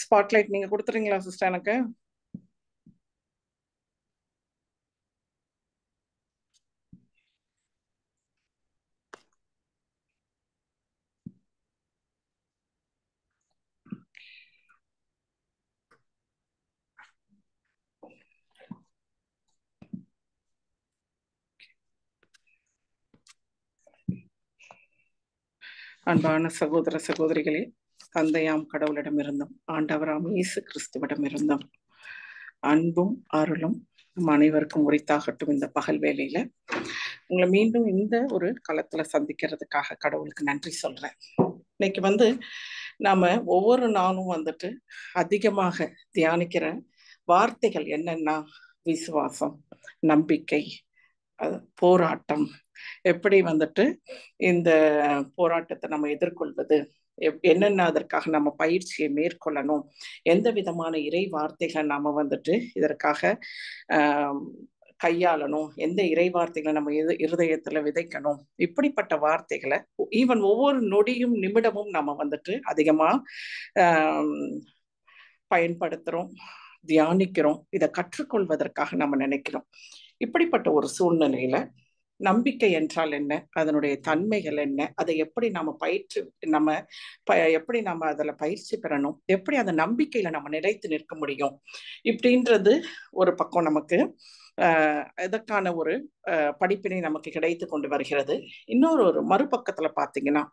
Spotlight நீங்க கொடுத்துறீங்களா sister எனக்கு? அன்பான சகோதர சகோதரிகளே, தந்தையாம் கடவுளிடமிருந்தும் ஆண்டவராம் இயேசு கிறிஸ்துவிடமிருந்தும் அன்பும் அருளும் நம் அனைவருக்கும் உரித்தாகட்டும். இந்த பகல் வேளையில உங்களை மீண்டும் இந்த ஒரு களத்துல சந்திக்கிறதுக்காக கடவுளுக்கு நன்றி சொல்றேன். இன்னைக்கு நாம ஒவ்வொரு நாளும் அதிகமாக தியானிக்கிற வார்த்தைகள் என்னன்னா விசுவாசம், நம்பிக்கை, போராட்டம். எப்படி இந்த போராட்டத்தை நம்ம எதிர்கொள்வது, என்னென்ன அதற்காக நம்ம பயிற்சியை மேற்கொள்ளணும், எந்த விதமான இறை வார்த்தைகளை நாம இதற்காக கையாளணும், எந்த இறை வார்த்தைகளை நம்ம இருதயத்துல விதைக்கணும், இப்படிப்பட்ட வார்த்தைகளை ஈவன் ஒவ்வொரு நொடியும் நிமிடமும் நம்ம அதிகமா பயன்படுத்துறோம், தியானிக்கிறோம், இதை கற்றுக்கொள்வதற்காக நம்ம நினைக்கிறோம். இப்படிப்பட்ட ஒரு சூழ்நிலையில நம்பிக்கை என்றால் என்ன, அதனுடைய தன்மைகள் என்ன, அதை எப்படி எப்படி நம்ம அதுல பயிற்சி பெறணும், எப்படி அந்த நம்பிக்கையில நம்ம நிலைத்து நிற்க முடியும், இப்படின்றது ஒரு பக்கம் நமக்கு இதற்கான ஒரு படிப்பினை நமக்கு கிடைத்து கொண்டு வருகிறது. இன்னொரு மறுபக்கத்துல பாத்தீங்கன்னா,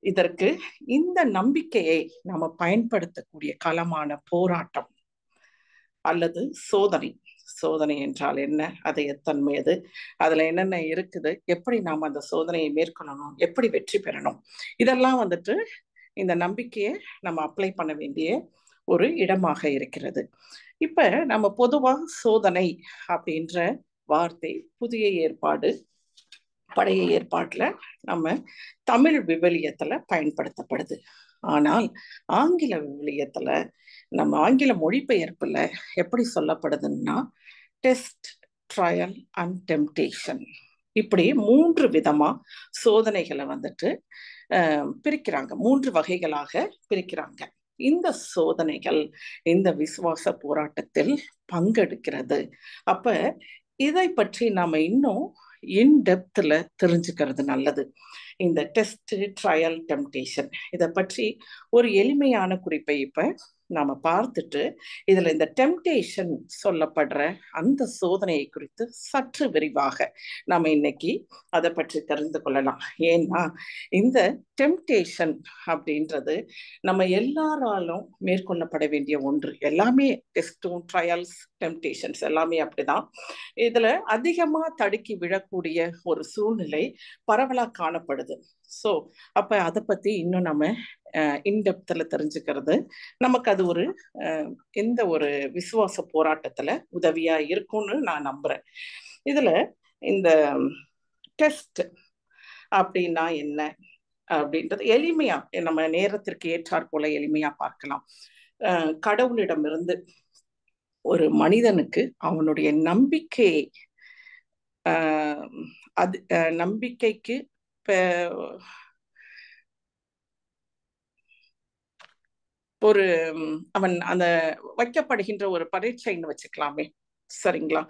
இதற்கு இந்த நம்பிக்கையை நம்ம பயன்படுத்தக்கூடிய களமான போராட்டம் அல்லது சோதனை. சோதனை என்றால் என்ன, அது எத்தன்மை, அதுல என்னென்ன இருக்குது, எப்படி நாம அந்த சோதனையை மேற்கொள்ளணும், எப்படி வெற்றி பெறணும், இதெல்லாம் இந்த நம்பிக்கையை நம்ம அப்ளை பண்ண வேண்டிய ஒரு இடமாக இருக்கிறது. இப்ப நம்ம பொதுவா சோதனை அப்படின்ற வார்த்தை புதிய ஏற்பாடு, பழைய ஏற்பாட்டுல நம்ம தமிழ் விவிலியத்துல பயன்படுத்தப்படுது. ஆனால் ஆங்கில விவிலியத்துல, நம்ம ஆங்கில மொழிபெயர்ப்புல எப்படி சொல்லப்படுதுன்னா டெஸ்ட், ட்ரையல் அண்ட் டெம்டேஷன், இப்படி 3 விதமா சோதனைகளை பிரிக்கிறாங்க, 3 வகைகளாக பிரிக்கிறாங்க. இந்த சோதனைகள் இந்த விசுவாச போராட்டத்தில் பங்கெடுக்கிறது. அப்ப இதை பற்றி நாம இன்னும் இன்டெப்த்ல தெரிஞ்சுக்கிறது நல்லது. இந்த டெஸ்ட், ட்ரையல், டெம்டேஷன் இதை பற்றி ஒரு எளிமையான குறிப்பை இப்ப நாம பார்த்துட்டு, இதுல இந்த டெம்டேஷன் சொல்லப்படுற அந்த சோதனையை குறித்து சற்று விரிவாக நாம இன்னைக்கு அதை பற்றி தெரிந்து கொள்ளலாம். ஏன்னா இந்த டெம்டேஷன் அப்படின்றது நம்ம எல்லாராலும் மேற்கொள்ளப்பட வேண்டிய ஒன்று. எல்லாமே டெஸ்டும், ட்ரையல்ஸ், டெம்டேஷன்ஸ் எல்லாமே அப்படிதான். இதுல அதிகமா தடுக்கி விழக்கூடிய ஒரு சூழ்நிலை பரவலா காணப்படுது. ஸோ அப்ப அதை பத்தி இன்னும் நம்ம இன்டெப்த்ல தெரிஞ்சுக்கிறது நமக்கு அது எந்த ஒரு விசுவாச போராட்டத்துல உதவியா இருக்கும்னு நான் நம்புறேன். இதுல இந்த டெஸ்ட் அப்படின்னா என்ன அப்படின்றது எளிமையா நம்ம நேரத்திற்கு ஏற்றாற் போல எளிமையா பார்க்கலாம். கடவுளிடமிருந்து ஒரு மனிதனுக்கு அவனுடைய நம்பிக்கையை நம்பிக்கைக்கு ஒரு அவன் அந்த வைக்கப்படுகின்ற ஒரு பரீட்சைன்னு வச்சுக்கலாமே, சரிங்களா?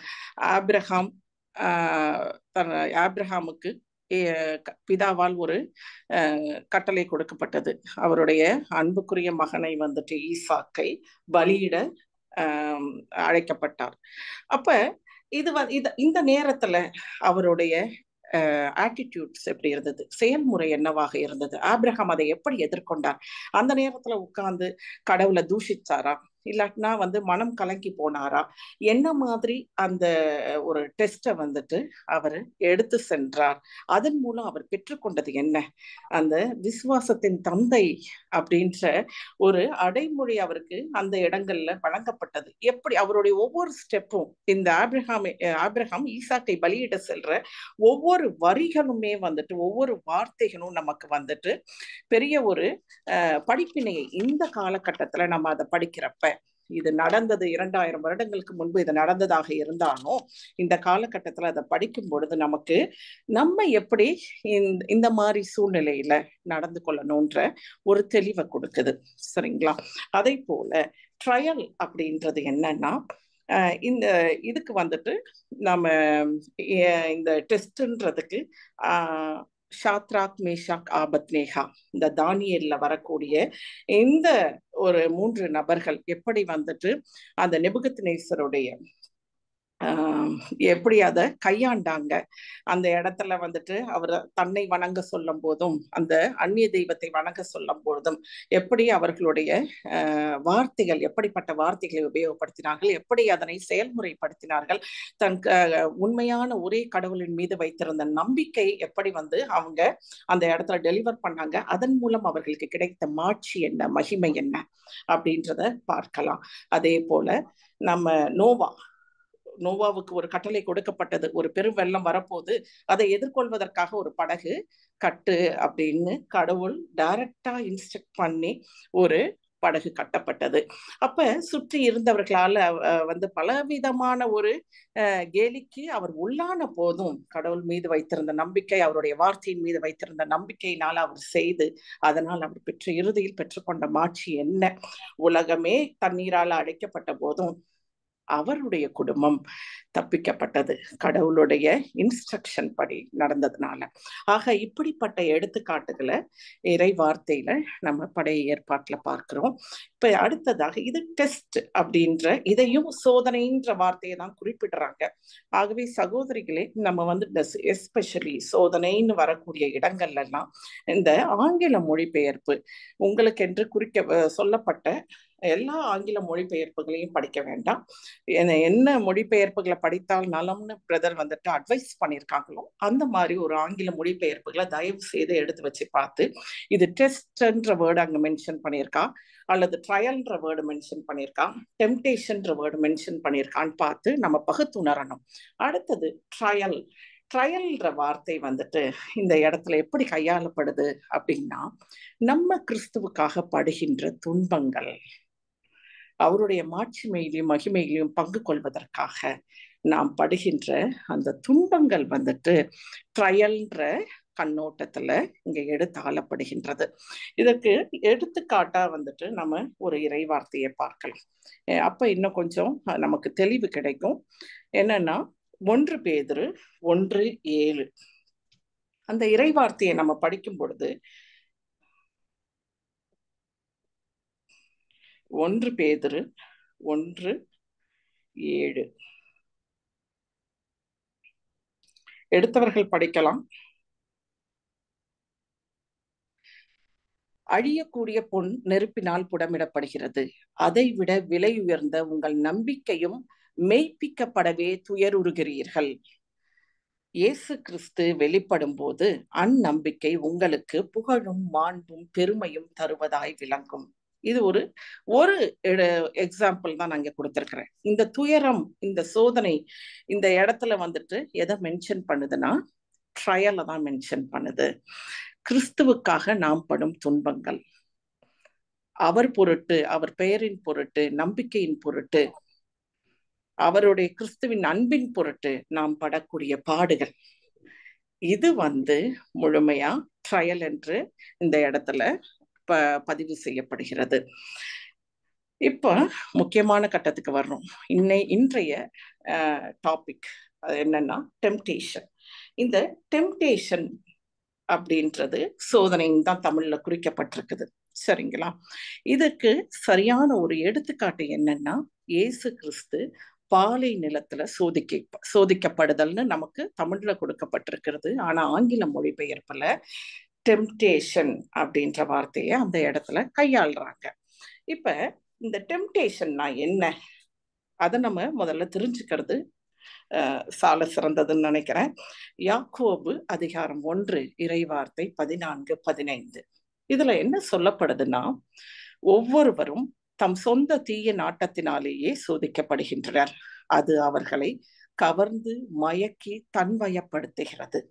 ஆபிரகாமுக்கு பிதாவால் ஒரு கட்டளை கொடுக்கப்பட்டது. அவருடைய அன்புக்குரிய மகனை ஈசாக்கை பலியிட அழைக்கப்பட்டார். அப்ப இந்த நேரத்துல அவருடைய ஆட்டிடியூட்ஸ் எப்படி இருந்தது, செயல்முறை என்னவாக இருந்தது, ஆபிரகாம் அதை எப்படி எதிர்கொண்டார்? அந்த நேரத்துல உட்கார்ந்து கடவுளை தூஷிச்சாரா, இல்லாட்டினா மனம் கலங்கி போனாரா, என்ன மாதிரி அந்த ஒரு டெஸ்ட்டை அவர் எடுத்து சென்றார்? அதன் மூலம் அவர் பெற்றுக்கொண்டது என்ன? அந்த விசுவாசத்தின் தந்தை அப்படின்ற ஒரு அடைமொழி அவருக்கு அந்த இடங்கள்ல வழங்கப்பட்டது. எப்படி அவருடைய ஒவ்வொரு ஸ்டெப்பும், இந்த ஆபிரகாம் ஈசாக்கை பலியிட செல்ற ஒவ்வொரு வரிகளுமே ஒவ்வொரு வார்த்தைகளும் நமக்கு பெரிய ஒரு படிப்பினையை இந்த காலகட்டத்துல நம்ம அதை படிக்கிறப்ப இது நடந்தது 2000 வருடங்களுக்கு முன்பு இது நடந்ததாக இருந்தாலும் இந்த காலகட்டத்துல அதை படிக்கும் பொழுது நமக்கு நம்ம எப்படி இந்த மாதிரி சூழ்நிலையில நடந்து கொள்ளணும்ன்ற ஒரு தெளிவை கொடுக்குது. சரிங்களா? அதே போல ட்ரையல் அப்படின்றது என்னன்னா, இந்த இதுக்கு வந்துட்டு நம்ம இந்த டெஸ்ட்ன்றதுக்கு ஷாத்ராக், மேஷாக், ஆபத்நேகா, இந்த தானியேல்ல வரக்கூடிய இந்த ஒரு 3 நபர்கள் எப்படி வந்துட்டு அந்த நேபுகத்நேசருடைய எப்படி அதை கையாண்டாங்க, அந்த இடத்துல வந்துட்டு அவர் தன்னை வணங்க சொல்லும் போதும் அந்த அந்நிய தெய்வத்தை வணங்க சொல்லும் போதும் எப்படி அவர்களுடைய வார்த்தைகள், எப்படிப்பட்ட வார்த்தைகளை உபயோகப்படுத்தினார்கள், எப்படி அதனை செயல்முறைப்படுத்தினார்கள், தன் உண்மையான ஒரே கடவுளின் மீது வைத்திருந்த நம்பிக்கை எப்படி வந்து அவங்க அந்த இடத்துல டெலிவர் பண்ணாங்க, அதன் மூலம் அவர்களுக்கு கிடைத்த மாட்சி என்ன, மகிமை என்ன அப்படின்றத பார்க்கலாம். அதே போல நம்ம நோவாவுக்கு ஒரு கட்டளை கொடுக்கப்பட்டது, ஒரு பெரும் வெள்ளம் வரப்போது, அதை எதிர்கொள்வதற்காக ஒரு படகு கட்டு அப்படின்னு கடவுள் டைரக்டா இன்ஸ்ட்ரக்ட் பண்ணி ஒரு படகு கட்டப்பட்டது. அப்ப சுற்றி இருந்தவர்களால வந்து பலவிதமான ஒரு கேலிக்கு அவர் உள்ளான போதும் கடவுள் மீது வைத்திருந்த நம்பிக்கை, அவருடைய வார்த்தையின் மீது வைத்திருந்த நம்பிக்கையினால் அவர் செய்து அதனால் அவர் இறுதியில் பெற்றுக்கொண்ட மாட்சி என்ன, உலகமே தண்ணீரால அடைக்கப்பட்ட போதும் அவருடைய குடும்பம் தப்பிக்கப்பட்டது, கடவுளுடைய இன்ஸ்ட்ரக்ஷன் படி நடந்ததுனால. ஆக இப்படிப்பட்ட எடுத்துக்காட்டுகளை இறை வார்த்தையில நம்ம பழைய ஏற்பாட்டுல பார்க்கிறோம். இப்ப அடுத்ததாக இது டெஸ்ட் அப்படின்ற, இதையும் சோதனைன்ற வார்த்தையை தான் குறிப்பிடுறாங்க. ஆகவே சகோதரிகளே, நம்ம வந்து எஸ்பெஷலி சோதனைன்னு வரக்கூடிய இடங்கள்ல எல்லாம் இந்த ஆங்கில மொழிபெயர்ப்பு உங்களுக்கு என்று சொல்லப்பட்ட எல்லா ஆங்கில மொழிபெயர்ப்புகளையும் படிக்க வேண்டாம். என்ன மொழிபெயர்ப்புகளை படித்தால் நலம்னு பிரதர் வந்துட்டு அட்வைஸ் பண்ணியிருக்காங்களோ அந்த மாதிரி ஒரு ஆங்கில மொழிபெயர்ப்புகளை தயவு செய்து எடுத்து வச்சு பார்த்து, இது டெஸ்ட்ன்ற வேர்டு அங்க மென்ஷன் பண்ணியிருக்கா, அல்லது ட்ரையல்ன்ற வேர்டு மென்ஷன் பண்ணியிருக்கா, டெம்டேஷன்ற வேர்டு மென்ஷன் பண்ணியிருக்கான்னு பார்த்து நம்ம பகுத்துணரணும். அடுத்தது ட்ரையல்ன்ற வார்த்தை வந்துட்டு இந்த இடத்துல எப்படி கையாளப்படுது அப்படின்னா, நம்ம கிறிஸ்துவுக்காக படுகின்ற துன்பங்கள், அவருடைய மாட்சிமையிலையும் மகிமையிலையும் பங்கு கொள்வதற்காக நாம் படுகின்ற அந்த துன்பங்கள் வந்துட்டு ட்ரையல்ன்ற கண்ணோட்டத்துல இங்க எடுத்து ஆளப்படுகின்றது. இதற்கு எடுத்துக்காட்டா வந்துட்டு நம்ம ஒரு இறை வார்த்தையை பார்க்கலாம். அப்ப இன்னும் கொஞ்சம் நமக்கு தெளிவு கிடைக்கும். என்னன்னா 1 பேதுரு 1:7 அந்த இறை வார்த்தையை நம்ம படிக்கும் பொழுது 1 பேதுரு 1:7 எடுத்தவர்கள் படிக்கலாம். அழியக்கூடிய பொன் நெருப்பினால் புடமிடப்படுகிறது, அதை விட விலை உயர்ந்த உங்கள் நம்பிக்கையும் மெய்ப்பிக்கப்படவே துயருறுகிறீர்கள். இயேசு கிறிஸ்து வெளிப்படும் போது அந்நம்பிக்கை உங்களுக்கு புகழும் மாண்பும் பெருமையும் தருவதாய் விளங்கும். இது ஒரு எக்ஸாம்பிள் தான் நான் இங்க கொடுத்திருக்கிறேன். இந்த துயரம், இந்த சோதனை இந்த இடத்துல வந்துட்டு எதை மென்ஷன் பண்ணுதுன்னா ட்ரையலை தான் மென்ஷன் பண்ணுது. கிறிஸ்துவுக்காக நாம் படும் துன்பங்கள், அவர் பொருட்டு, அவர் பெயரின் பொருட்டு, நம்பிக்கையின் பொருட்டு, அவருடைய கிறிஸ்துவின் அன்பின் பொருட்டு நாம் படக்கூடிய பாடுகள், இது வந்து முழுமையா ட்ரையல் என்று இந்த இடத்துல பதிவு செய்யப்படுகிறது. இப்ப முக்கியமான கட்டத்துக்கு வர்றோம். இன்றைய டாபிக் என்னன்னா டெம்டேஷன். இந்த டெம்டேஷன் அப்படின்றது சோதனைன்னு தான் தமிழ்ல குறிக்கப்பட்டிருக்குது. சரிங்களா? இதுக்கு சரியான ஒரு எடுத்துக்காட்டு என்னன்னா, இயேசு கிறிஸ்து பாலை நிலத்துல சோதிக்கப்படுதல்னு நமக்கு தமிழ்ல கொடுக்கப்பட்டிருக்கிறது. ஆனா ஆங்கில மொழிபெயர்ப்புல டெம்டேஷன் அப்படின்ற வார்த்தையை அந்த இடத்துல கையாளுறாங்க. இப்ப இந்த டெம்டேஷன்னா என்ன, அதை நம்ம முதல்ல தெரிஞ்சுக்கிறது சால சிறந்ததுன்னு நினைக்கிறேன். யாக்கோபு அதிகாரம் 1 இறைவார்த்தை 14-15 இதுல என்ன சொல்லப்படுதுன்னா, ஒவ்வொருவரும் தம் சொந்த தீய நாட்டத்தினாலேயே சோதிக்கப்படுகின்றனர், அது அவர்களை கவர்ந்து மயக்கி தன்வயப்படுத்துகிறது.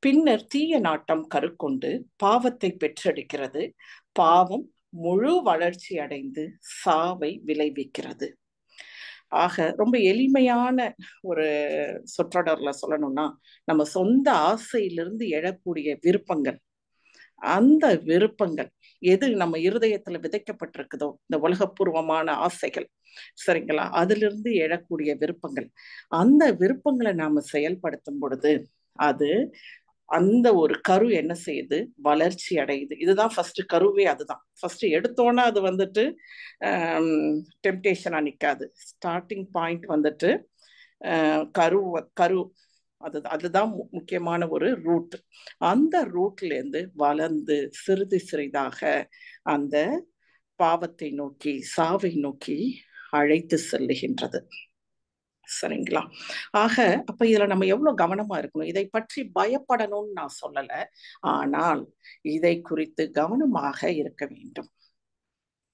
பின்னர் தீய நாட்டம் கருக்கொண்டு பாவத்தை பெற்றெடுக்கிறது, பாவம் முழு வளர்ச்சி அடைந்து சாவை விளைவிக்கிறது. ஆக ரொம்ப எளிமையான ஒரு சொற்றொடர்ல சொல்லணும்னா, நம்ம சொந்த ஆசையிலிருந்து எழக்கூடிய விருப்பங்கள், அந்த விருப்பங்கள் எது நம்ம இருதயத்துல விதைக்கப்பட்டிருக்குதோ, இந்த உலகப்பூர்வமான ஆசைகள், சரிங்களா, அதிலிருந்து எழக்கூடிய விருப்பங்கள், அந்த விருப்பங்களை நாம செயல்படுத்தும் பொழுது அது அந்த ஒரு கரு என்ன செய்யுது, வளர்ச்சி அடையுது. இதுதான் ஃபர்ஸ்ட் கருவே. அதுதான் ஃபர்ஸ்ட் எடுத்தோன்னா அது வந்துட்டு டெம்டேஷனா நிற்காது. ஸ்டார்டிங் பாயிண்ட் வந்துட்டு கரு கரு அதுதான் முக்கியமான ஒரு ரூட். அந்த ரூட்ல இருந்து வளர்ந்து சிறிது சிறிதாக அந்த பாவத்தை நோக்கி, சாவை நோக்கி அழைத்து செல்லுகின்றது. சரிங்களா? ஆக அப்ப இதுல நம்ம எவ்வளவு கவனமா இருக்கணும். இதை பற்றி பயப்படணும்னு நான் சொல்லல. ஆனால் இதை குறித்து கவனமாக இருக்க வேண்டும்.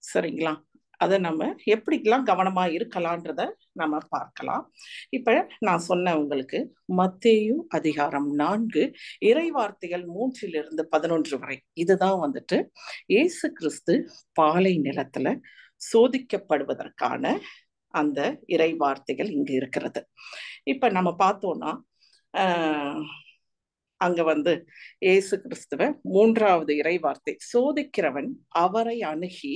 சரிங்களா? அதை நம்ம எப்படிலாம் கவனமா இருக்கலான்றத நம்ம பார்க்கலாம். இப்ப நான் சொன்ன உங்களுக்கு மத்தேயு அதிகாரம் 4 இறைவார்த்தைகள் 3-11 வரை, இதுதான் வந்துட்டு இயேசு கிறிஸ்து பாலை நிலத்துல சோதிக்கப்படுவதற்கான அந்த இறை வார்த்தைகள் இங்கு இருக்கிறது. இப்ப நம்ம பார்த்தோம்னா அங்க வந்து இயேசு கிறிஸ்துவ 3வது இறை வார்த்தை, சோதிக்கிறவன் அவரை அணுகி,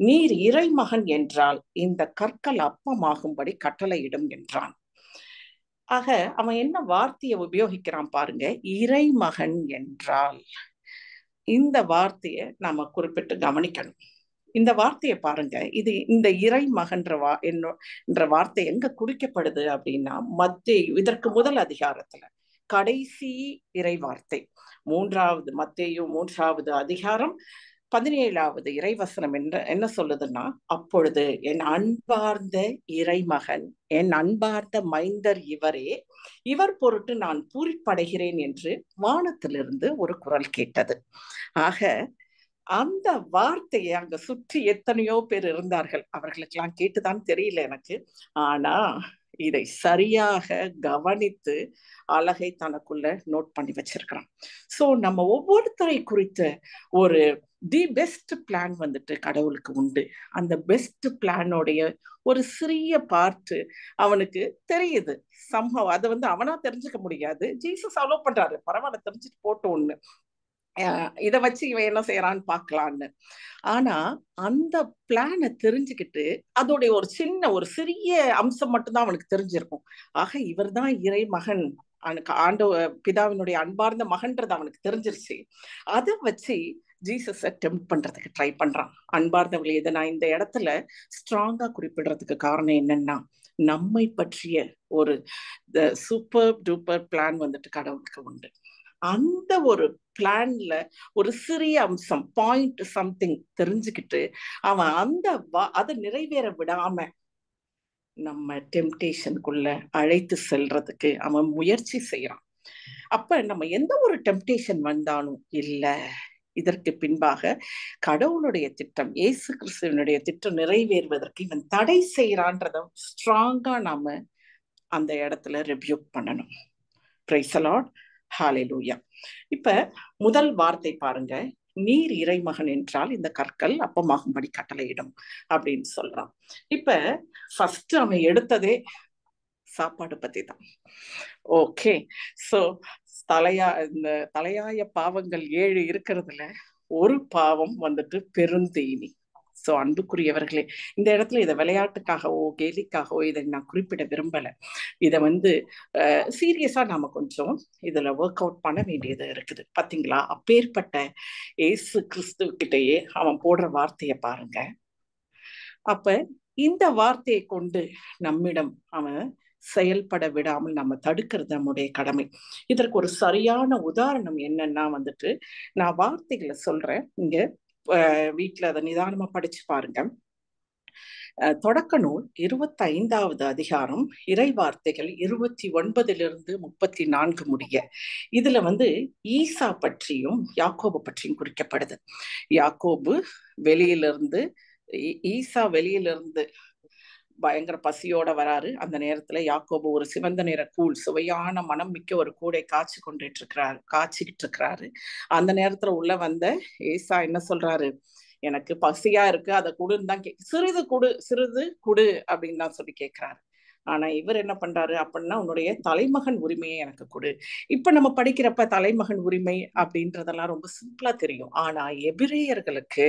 நீர் இறைமகன் என்றால் இந்த கற்கள் அப்பமாகும்படி கட்டளையிடும் என்றான். ஆக அவன் என்ன வார்த்தையை உபயோகிக்கிறான் பாருங்க, இறைமகன் என்றால். இந்த வார்த்தையை நாம குறிப்பிட்டு கவனிக்கணும். இந்த வார்த்தையை பாருங்க, இது இந்த இறை மகன்ற என்ற வார்த்தை எங்க குறிக்கப்படுது அப்படின்னா, மத்தேயு இதற்கு முதல் அதிகாரத்துல கடைசி இறை வார்த்தை, மத்தேயு 3வது அதிகாரம் 17வது இறைவசனம் என்ன சொல்லுதுன்னா, அப்பொழுது என் அன்பார்ந்த இறைமகன், என் அன்பார்ந்த மைந்தர் இவரே, இவர் பொருட்டு நான் பூரிப்படைகிறேன் என்று வானத்திலிருந்து ஒரு குரல் கேட்டது. ஆக அந்த வார்த்தையை அங்க சுற்றி எத்தனையோ பேர் இருந்தார்கள். அவர்களுக்கெல்லாம் கேட்டுதான் தெரியல எனக்கு. ஆனா இதை சரியாக கவனித்து அழகை தனக்குள்ள நோட் பண்ணி வச்சிருக்கிறான். சோ நம்ம ஒவ்வொருத்தரை குறித்த ஒரு தி பெஸ்ட் பிளான் வந்துட்டு கடவுளுக்கு உண்டு. அந்த பெஸ்ட் பிளானோடைய ஒரு சிறிய பார்ட் அவனுக்கு தெரியுது. சம்பவம் அதை அவனா தெரிஞ்சுக்க முடியாது. ஜீசஸ் அலோவ் பண்றாரு, பரவாயில்ல தெரிஞ்சுட்டு போட்டோன்னு, இதை வச்சு இவன் என்ன செய்யறான்னு பாக்கலான்னு. ஆனா அந்த பிளானை தெரிஞ்சுக்கிட்டு அதோடைய ஒரு சிறிய அம்சம் மட்டும்தான் அவனுக்கு தெரிஞ்சிருக்கும். ஆக இவர் தான் இறை மகன், பிதாவினுடைய அன்பார்ந்த மகன்றது அவனுக்கு தெரிஞ்சிருச்சு. அதை வச்சு ஜீசஸை டெம்ப்ட் பண்றதுக்கு ட்ரை பண்றான். அன்பார்ந்தவர்களே, இதை நான் இந்த இடத்துல ஸ்ட்ராங்கா குறிப்பிடுறதுக்கு காரணம் என்னன்னா, நம்மை பற்றிய ஒரு சூப்பர் டூப்பர் பிளான் வந்துட்டு கடவுளுக்கு உண்டு. அந்த ஒரு பிளான்ல ஒரு சிறிய அம்சம், பாயிண்ட் சம்திங் தெரிஞ்சுக்கிட்டு அவன் அதை நிறைவேற விடாம நம்ம டெம்டேஷனுக்குள்ள அழைத்து செல்றதுக்கு அவன் முயற்சி செய்யறான். அப்ப நம்ம எந்த ஒரு டெம்டேஷன் வந்தாலும், இல்ல இதற்கு பின்பாக கடவுளுடைய திட்டம், இயேசு கிறிஸ்துவனுடைய திட்டம் நிறைவேறுவதற்கு இவன் தடை செய்யறான்றத ஸ்ட்ராங்கா நாம அந்த இடத்துல ரிவ்யூ பண்ணணும். பிரைஸ் தி லார்ட், ஹalleluya. இப்ப முதல் வார்த்தை பாருங்க, நீர் இறைமகன் என்றால் இந்த கற்கள் அப்பமாகும்படி கட்டளையிடும் அப்படின்னு சொல்றான். இப்ப ஃபர்ஸ்ட் அவன் எடுத்ததே சாப்பாடு பத்தி தான். ஓகே, சோ இந்த தலையாய பாவங்கள் 7 இருக்கிறதுல ஒரு பாவம் வந்துட்டு பெருந்தீனி. சோ அன்புக்குரியவர்களே, இந்த இடத்துல இதை விளையாட்டுக்காகவோ கேலிக்காகவோ இதை நான் குறிப்பிட விரும்பல. இதை சீரியஸா நாம கொஞ்சம் இதுல ஒர்க் அவுட் பண்ண வேண்டியது இருக்குது. பாத்தீங்களா, அப்பேற்பட்ட இயேசு கிறிஸ்து கிட்டயே அவன் போடுற வார்த்தையை பாருங்க. அப்ப இந்த வார்த்தையை கொண்டு நம்மிடம் அவன் செயல்பட விடாமல் நம்ம தடுக்கிறது நம்முடைய கடமை. இதற்கு ஒரு சரியான உதாரணம் என்னன்னா நான் வார்த்தைகளை சொல்றேன், இங்க வீட்டுல அதை நிதானமா படிச்சு பாருங்க. தொடக்க நூல் 25வது அதிகாரம் இறை வார்த்தைகள் 29-34 முடிய. இதுல ஈசா பற்றியும் யாக்கோபு பற்றியும் குறிக்கப்படுது. யாக்கோபு வெளியிலிருந்து, ஈசா வெளியிலிருந்து பயங்கர பசியோட வராரு. அந்த நேரத்துல யாக்கோபு ஒரு சிவந்த நிற கூழ், சுவையான மனம் மிக்க ஒரு கூடை காய்ச்சிக்கிட்டு இருக்கிறாரு. அந்த நேரத்துல உள்ள வந்த ஏசா என்ன சொல்றாரு, எனக்கு பசியா இருக்கு, அதை கொடுன்னு தான் சிறிது கொடு, சிறிது கொடு அப்படின்னு தான் சொல்லி கேட்கிறாரு. ஆனா இவர் என்ன பண்றாரு அப்படின்னா, உன்னுடைய தலைமகன் உரிமையை எனக்கு கொடு. இப்ப நம்ம படிக்கிறப்ப தலைமகன் உரிமை அப்படின்றதெல்லாம் ரொம்ப சிம்பிளா தெரியும். ஆனா எபிரேயர்களுக்கு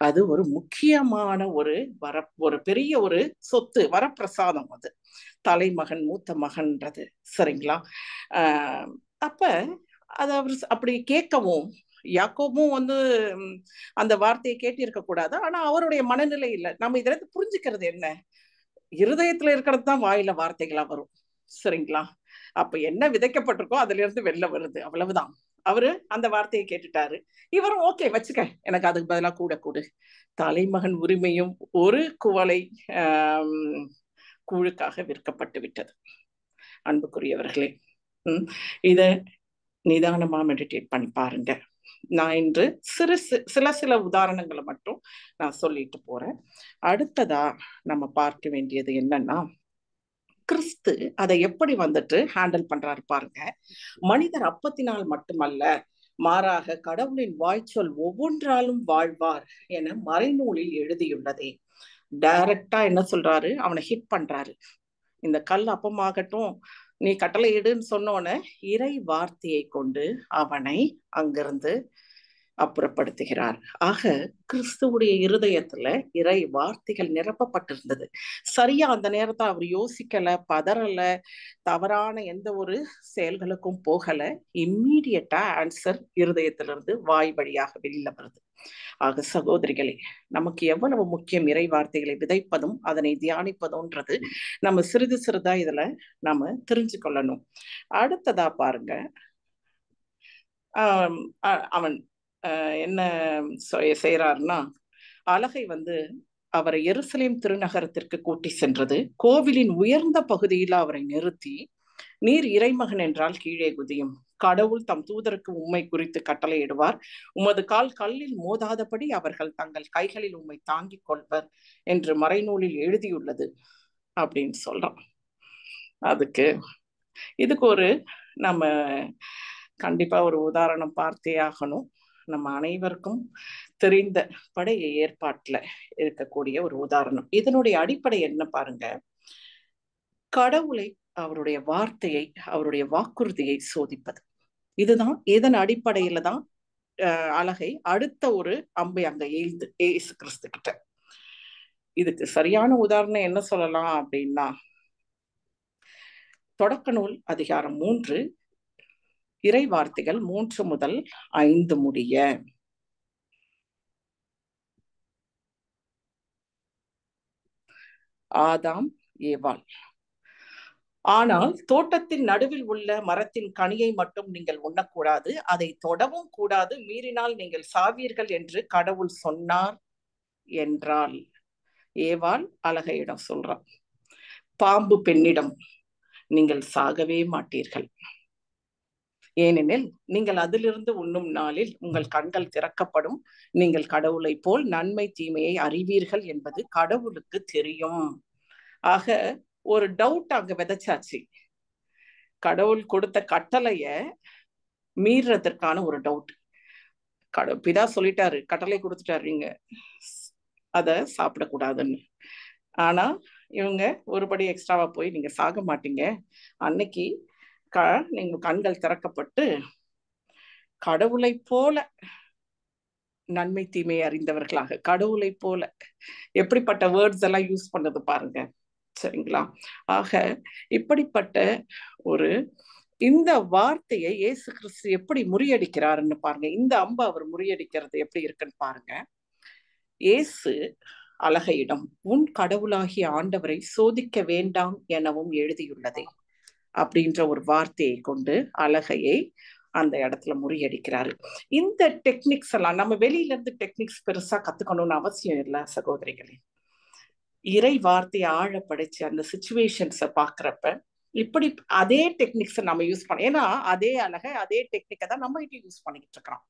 அது ஒரு முக்கியமான ஒரு பெரிய ஒரு சொத்து, வரப்பிரசாதம் அது, தலைமகன், மூத்த மகன்றது. சரிங்களா? அப்ப அத அவர் அப்படி கேட்கவும், யாக்கோபும் அந்த வார்த்தையை கேட்டிருக்க கூடாது. ஆனா அவருடைய மனநிலை இல்லை. நம்ம இதுல புரிஞ்சுக்கிறது என்ன? இருதயத்துல இருக்கிறது தான் வாயில வார்த்தைகளா வரும். சரிங்களா? அப்ப என்ன விதைக்கப்பட்டிருக்கோ அதுல இருந்து வெளில வருது, அவ்வளவுதான். அவரு அந்த வார்த்தையை கேட்டுட்டாரு. இவரும் ஓகே வச்சுக்க, எனக்கு அதுக்கு பதிலா கூட கொடு. தலைமகன் உரிமையும் ஒரு குவளை கூழுக்காக விற்கப்பட்டு விட்டது. அன்புக்குரியவர்களே, இத நிதானமா மெடிடேட் பண்ணி பாருங்க. நான் இன்று சில உதாரணங்களை மட்டும் நான் சொல்லிட்டு போறேன். அடுத்ததா நம்ம பார்க்க வேண்டியது என்னன்னா, கிறிஸ்து அதை எப்படி ஹேண்டில் பண்றாரு பாருங்க. மனிதர் அப்பத்தினால் மட்டுமல்ல, மாறாக கடவுளின் வாய்ச்சொல் ஒவ்வொன்றாலும் வாழ்வார் என மறைநூலில் எழுதியுள்ளதே. டைரக்டா என்ன சொல்றாரு? அவனை ஹிட் பண்றாரு. இந்த கல் அப்பமாகட்டும், நீ கட்டளை இடுன்னு சொன்னோன்னு இறை வார்த்தையை கொண்டு அவனை அங்கிருந்து அப்புறப்படுத்துகிறார். ஆக கிறிஸ்துவுடைய இருதயத்துல இறை வார்த்தைகள் நிரப்பப்பட்டிருந்தது. சரியா அந்த நேரத்தை அவர் யோசிக்கல, பதறல, தவறான எந்த ஒரு செயல்களுக்கும் போகல. இம்மீடியட்டா ஆன்சர் இருதயத்திலிருந்து வாய் வழியாக வெளியில வருது. ஆக சகோதரிகளே, நமக்கு எவ்வளவு முக்கியம் இறை வார்த்தைகளை விதைப்பதும் அதனை தியானிப்பதும்ன்றது நம்ம சிறிது சிறிதா இதுல நாம தெரிஞ்சு கொள்ளணும். அடுத்ததா பாருங்க, அவன் என்ன செய்யறாருன்னா, அலகை அவரை எருசலேம் திருநகரத்திற்கு கூட்டி சென்றது. கோவிலின் உயர்ந்த பகுதியில் அவரை நிறுத்தி, நீர் இறைமகன் என்றால் கீழே குதியும், கடவுள் தம் தூதருக்கு உம்மை குறித்து கட்டளையிடுவார், உமது கால் கல்லில் மோதாதபடி அவர்கள் தங்கள் கைகளில் உம்மை தாங்கிக் கொள்வர் என்று மறைநூலில் எழுதியுள்ளது அப்படின்னு சொல்றான். இதுக்கு நம்ம கண்டிப்பா ஒரு உதாரணம் பார்த்தே ஆகணும். நம்ம அனைவருக்கும் தெரிந்த பழைய ஏற்பாட்டுல இருக்கக்கூடிய ஒரு உதாரணம். இதனுடைய அடிப்படை என்ன பாருங்க. கடவுளை, அவருடைய வார்த்தையை, அவருடைய வாக்குறுதியை சோதிப்பது. இதுதான். இதன் அடிப்படையில தான் அலகை அடுத்த ஒரு அம்பை அங்க எய்து ஏசு கிறிஸ்து கிட்ட. இதுக்கு சரியான உதாரணம் என்ன சொல்லலாம் அப்படின்னா, தொடக்க நூல் அதிகாரம் 3 இறை வார்த்தைகள் 3 முதல் 5 முடிய. ஆதாம், ஏவாள். ஆனால் தோட்டத்தின் நடுவில் உள்ள மரத்தின் கனியை மட்டும் நீங்கள் உண்ணக்கூடாது, அதை தொடவும் கூடாது, மீறினால் நீங்கள் சாவீர்கள் என்று கடவுள் சொன்னார் என்றால். ஏவாள் அலகையிடம் சொல்றான், பாம்பு பெண்ணிடம், நீங்கள் சாகவே மாட்டீர்கள், ஏனெனில் நீங்கள் அதிலிருந்து உண்ணும் நாளில் உங்கள் கண்கள் திறக்கப்படும், நீங்கள் கடவுளை போல் நன்மை தீமையை அறிவீர்கள் என்பது கடவுளுக்கு தெரியும். ஆக ஒரு டவுட் அங்க விதைச்சாச்சு. கடவுள் கொடுத்த கட்டளைய மீறதற்கான ஒரு டவுட். பிதா சொல்லிட்டாரு, கட்டளை கொடுத்துட்டாரு, நீங்க அத சாப்பிடக்கூடாதுன்னு. ஆனா இவங்க ஒருபடி எக்ஸ்ட்ராவா போய், நீங்க சாக மாட்டீங்க, அன்னைக்கு நீங்க கண்கள் திறக்கப்பட்டு கடவுளை போல நன்மை தீமையை அறிந்தவர்களாக, கடவுளை போல, எப்படிப்பட்ட வேர்ட்ஸ் எல்லாம் யூஸ் பண்ணது பாருங்க. சரிங்களா? ஆக இப்படிப்பட்ட இந்த வார்த்தையை இயேசு கிறிஸ்து எப்படி முறியடிக்கிறாருன்னு பாருங்க. இந்த அம்பு அவர் முறியடிக்கிறது எப்படி இருக்குன்னு பாருங்க. இயேசு அலகையிடம், உன் கடவுளாகிய ஆண்டவரை சோதிக்க வேண்டாம் எனவும் எழுதியுள்ளதே அப்படின்ற ஒரு வார்த்தையை கொண்டு அலகையை அந்த இடத்துல முறியடிக்கிறாரு. இந்த டெக்னிக்ஸ் எல்லாம் நம்ம வெளியில இருந்து டெக்னிக்ஸ் பெருசா கத்துக்கணும்னு அவசியம் இல்லை சகோதரிகளே. இறை வார்த்தையை ஆழப்படைச்சு அந்த சிச்சுவேஷன்ஸை பாக்குறப்ப இப்படி அதே டெக்னிக்ஸை நம்ம யூஸ் பண்ண, ஏன்னா அதே அழகை அதே டெக்னிக்கை தான் நம்ம இப்படி யூஸ் பண்ணிக்கிட்டு இருக்கிறோம்.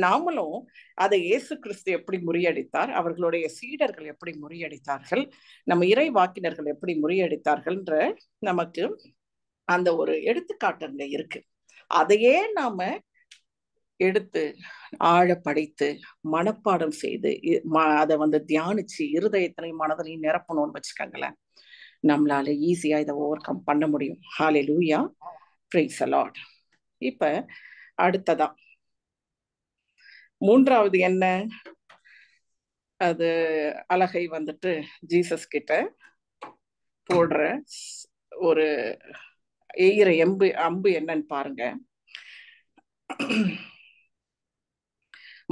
நாமளும் அதை இயேசு கிறிஸ்து எப்படி முறியடித்தார், அவர்களுடைய சீடர்கள் எப்படி முறியடித்தார்கள், நம்ம இறை வாக்கினர்கள் எப்படி முறியடித்தார்கள்ன்ற நமக்கு அந்த ஒரு எடுத்துக்காட்டு அங்க இருக்கு. அதையே நாம எடுத்து ஆழ படித்து மனப்பாடம் செய்து அதை வந்து தியானிச்சு இருதயத்திலையும் மனதிலையும் நிரப்பணும்னு வச்சுக்கோங்களேன், நம்மளால ஈஸியா இதை ஓவர் கம் பண்ண முடியும். ஹalleluya, praise the Lord. இப்ப அடுத்ததா மூன்றாவது என்ன, அது அழகை வந்துட்டு ஜீசஸ் கிட்ட போடுற ஒரு எய்கிற அம்பு என்னன்னு பாருங்க.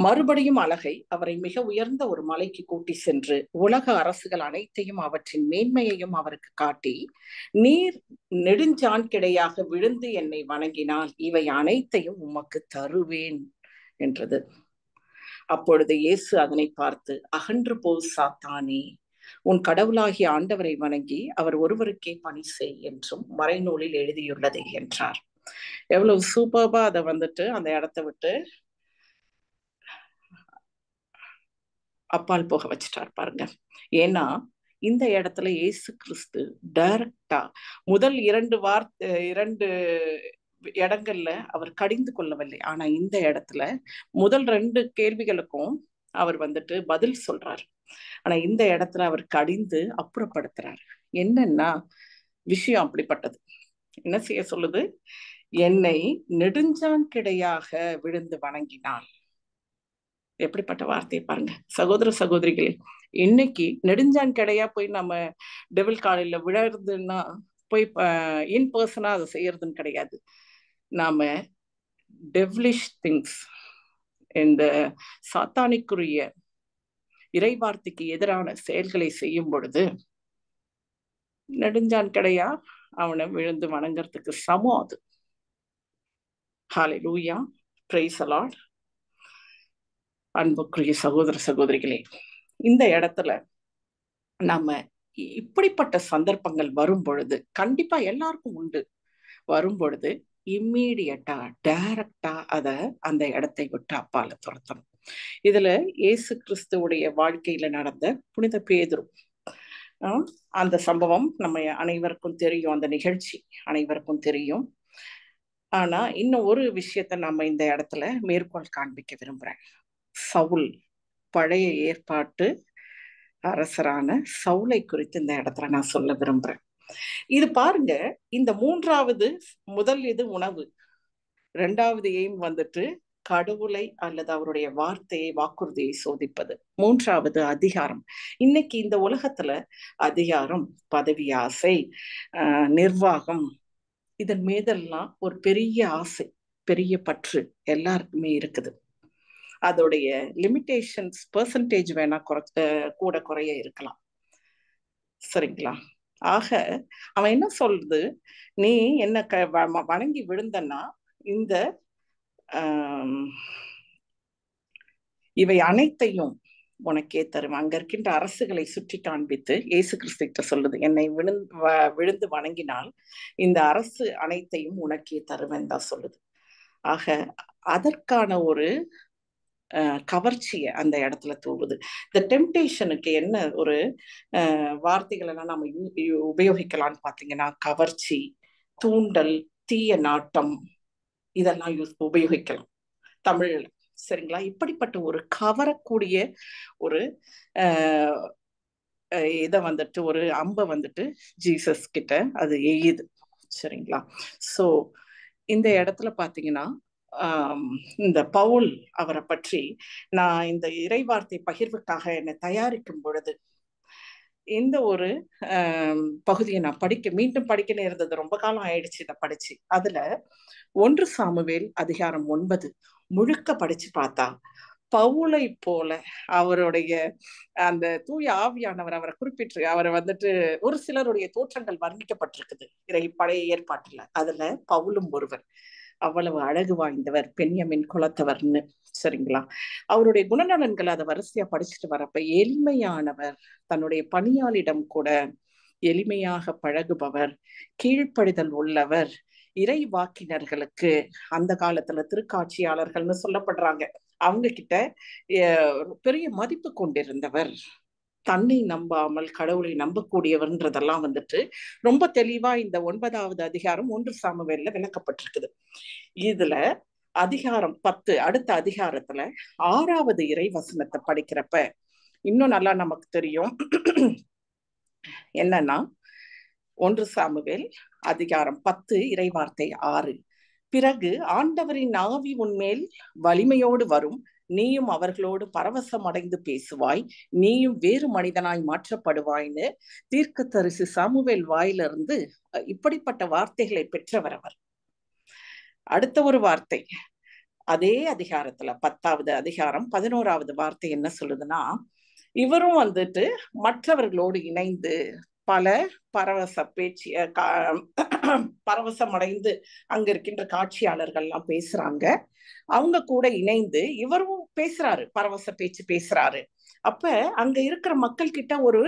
மறுபடியும் அழகை அவரை மிக உயர்ந்த ஒரு மலைக்கு கூட்டி சென்று உலக அரசுகள் அனைத்தையும் அவற்றின் மேன்மையையும் அவருக்கு காட்டி, நீர் நெடுஞ்சான் கிடையாக விழுந்து என்னை வணங்கினால் இவை அனைத்தையும் உமக்கு தருவேன் என்றது. அப்பொழுது இயேசு அதனை பார்த்து, அகன்று போ சாத்தானே, உன் கடவுளாகிய ஆண்டவரை வணங்கி அவர் ஒருவருக்கே பணி செய் என்றும் மறைநூலில் எழுதியுள்ளது என்றார். எவ்வளவு சூப்பர்பா அதை வந்துட்டு அந்த இடத்தை விட்டு அப்பால் போக வச்சுட்டார் பாருங்க. ஏன்னா இந்த இடத்துல இயேசு கிறிஸ்து டைரக்டா முதல் இரண்டு இடங்கள்ல அவர் கடிந்து கொள்ளவில்லை. ஆனா இந்த இடத்துல முதல் 2 கேள்விகளுக்கும் அவர் வந்துட்டு பதில் சொல்றாரு. ஆனா இந்த இடத்துல அவர் கடிந்து அப்புறப்படுத்துறாரு. என்னன்னா விஷயம் அப்படிப்பட்டது. என்ன செய்ய சொல்லுது? என்னை நெடுஞ்சான் கிடையாக விழுந்து வணங்கினாள். எப்படிப்பட்ட வார்த்தையை பாருங்க சகோதர சகோதரிகளே. இன்னைக்கு நெடுஞ்சான் கிடையா போய் நம்ம டெவில் காலையில விழறதுன்னா போய் இன் பர்சனா அதை செய்யறதுன்னு கிடையாது. நாம டெவ்லிஷ் திங்ஸ், இந்த சாத்தானிக்குரிய இறைவார்த்தைக்கு எதிரான செயல்களை செய்யும் பொழுது நெடுஞ்சான் கிடையா அவனை விழுந்து வணங்குறதுக்கு சமம் அது. ஹalleluya, praise the Lord. அன்புக்குரிய சகோதர சகோதரிகளே, இந்த இடத்துல நாம இப்படிப்பட்ட சந்தர்ப்பங்கள் வரும் பொழுது, கண்டிப்பா எல்லாருக்கும் உண்டு, வரும் பொழுது இம்மீடியட்டா டைரக்டா அந்த இடத்தை விட்டு அப்பால துரத்தணும். இதுல இயேசு கிறிஸ்துவுடைய வாழ்க்கையில நடந்த புனித பேதுரு, அந்த சம்பவம் நம்ம அனைவருக்கும் தெரியும், அந்த நிகழ்ச்சி அனைவருக்கும் தெரியும். ஆனா இன்னும் ஒரு விஷயத்த நம்ம இந்த இடத்துல மேற்கோள் காண்பிக்க விரும்புறேன். சவுல், பழைய ஏற்பாட்டு அரசரான சவுலை குறித்து இந்த இடத்துல நான் சொல்ல விரும்புறேன். இது பாருங்க, இந்த மூன்றாவது, முதல் இது உணவு, 2வது எய்ம் வந்துட்டு கடவுளை அல்லது அவருடைய வார்த்தையை வாக்குறுதியை சோதிப்பது, 3வது அதிகாரம். இன்னைக்கு இந்த உலகத்துல அதிகாரம், பதவி ஆசை, நிர்வாகம், இதன் மீதெல்லாம் ஒரு பெரிய ஆசை, பெரிய பற்று எல்லாருக்குமே இருக்குது. அதோடைய லிமிட்டேஷன்ஸ் பெர்சன்டேஜ் வேணா கூட குறைய இருக்கலாம், சரிங்களா? ஆக அவன் என்ன சொல்றது, நீ என்ன வணங்கி விழுந்தன்னா இந்த இவை அனைத்தையும் உனக்கே தரும். அங்க இருக்கின்ற அரசுகளை சுற்றி காண்பித்து இயேசு கிறிஸ்து கிட்ட சொல்லுது, என்னை விழுந்து வணங்கினால் இந்த அரசு அனைத்தையும் உனக்கே தருவேன் தான் சொல்லுது. ஆக அதற்கான ஒரு கவர்ச்சியை அந்த இடத்துல தூவுது. இந்த டெம்டேஷனுக்கு என்ன ஒரு வார்த்தைகள் எல்லாம் நம்ம உபயோகிக்கலாம்னு பாத்தீங்கன்னா, கவர்ச்சி, தூண்டல், தீய நாட்டம், இதெல்லாம் உபயோகிக்கலாம் தமிழ்ல, சரிங்களா? இப்படிப்பட்ட ஒரு கவரக்கூடிய ஒரு இதை வந்துட்டு ஒரு அம்பை வந்துட்டு ஜீசஸ் கிட்ட அது எய்யுது, சரிங்களா? சோ இந்த இடத்துல பாத்தீங்கன்னா இந்த பவுல் அவரை பற்றி நான் இந்த இறைவார்த்தை பகிர்வுக்காக என்னை தயாரிக்கும் பொழுது இந்த ஒரு பகுதியை நான் மீண்டும் படிக்க நேர்ந்தது. ரொம்ப காலம் ஆயிடுச்சு இதை படிச்சு. அதுல 1 சாமுவேல் அதிகாரம் 9 முழுக்க படிச்சு பார்த்தா பவுலை போல அவருடைய அந்த தூய ஆவியானவர் அவரை குறிப்பிட்டு அவரை வந்துட்டு ஒரு சிலருடைய தோற்றங்கள் வர்ணிக்கப்பட்டிருக்குது பழைய ஏற்பாட்டுல. அதுல பவுலும் ஒருவர். அவ்வளவு அழகு வாய்ந்தவர், பென்யமின் குலத்தவர்னு, சரிங்களா? அவருடைய குணநலன்கள் அதை வரிசையா படிச்சுட்டு வரப்ப எளிமையானவர், தன்னுடைய பணியாளிடம் கூட எளிமையாக பழகுபவர், கீழ்ப்படிதல் உள்ளவர், இறை வாக்கினர்களுக்கு அந்த காலத்துல திருக்காட்சியாளர்கள்னு சொல்லப்படுறாங்க, அவங்க கிட்ட பெரிய மதிப்பு கொண்டிருந்தவர், தன்னை நம்பாமல் கடவுளை நம்பக்கூடியவர்ன்றதெல்லாம் வந்துட்டு ரொம்ப தெளிவா இந்த 9வது அதிகாரம் 1 சாமுவேல்ல விளக்கப்பட்டிருக்குது. இதுல அதிகாரம் 10, அடுத்த அதிகாரத்துல 6வது இறை வசனத்தை படிக்கிறப்ப இன்னும் நல்லா நமக்கு தெரியும். என்னன்னா 1 சாமுவேல் அதிகாரம் 10 இறைவார்த்தை 6. பிறகு ஆண்டவரின் ஆவி உன்மேல் வலிமையோடு வரும், நீயும் அவர்களோடு பரவசம் அடைந்து பேசுவாய், நீயும் வேறு மனிதனாய் மாற்றப்படுவாய்ன்னு தீர்க்கதரிசி சாமுவேல் வாயிலிருந்து இப்படிப்பட்ட வார்த்தைகளை பெற்றவர் அவர். அடுத்த ஒரு வார்த்தை அதே அதிகாரத்துல 10வது அதிகாரம் 11வது வார்த்தை என்ன சொல்லுதுன்னா, இவரும் வந்துட்டு மற்றவர்களோடு இணைந்து பல பரவச பேச்சு பரவசம் அடைந்து அங்க இருக்கின்ற காட்சியாளர்கள் எல்லாம் பேசுறாங்க, அவங்க கூட இணைந்து இவரும் பேசுறாரு, பரவச பேச்சு பேசுறாரு. அப்ப அங்க இருக்கிற மக்கள் கிட்ட ஒரு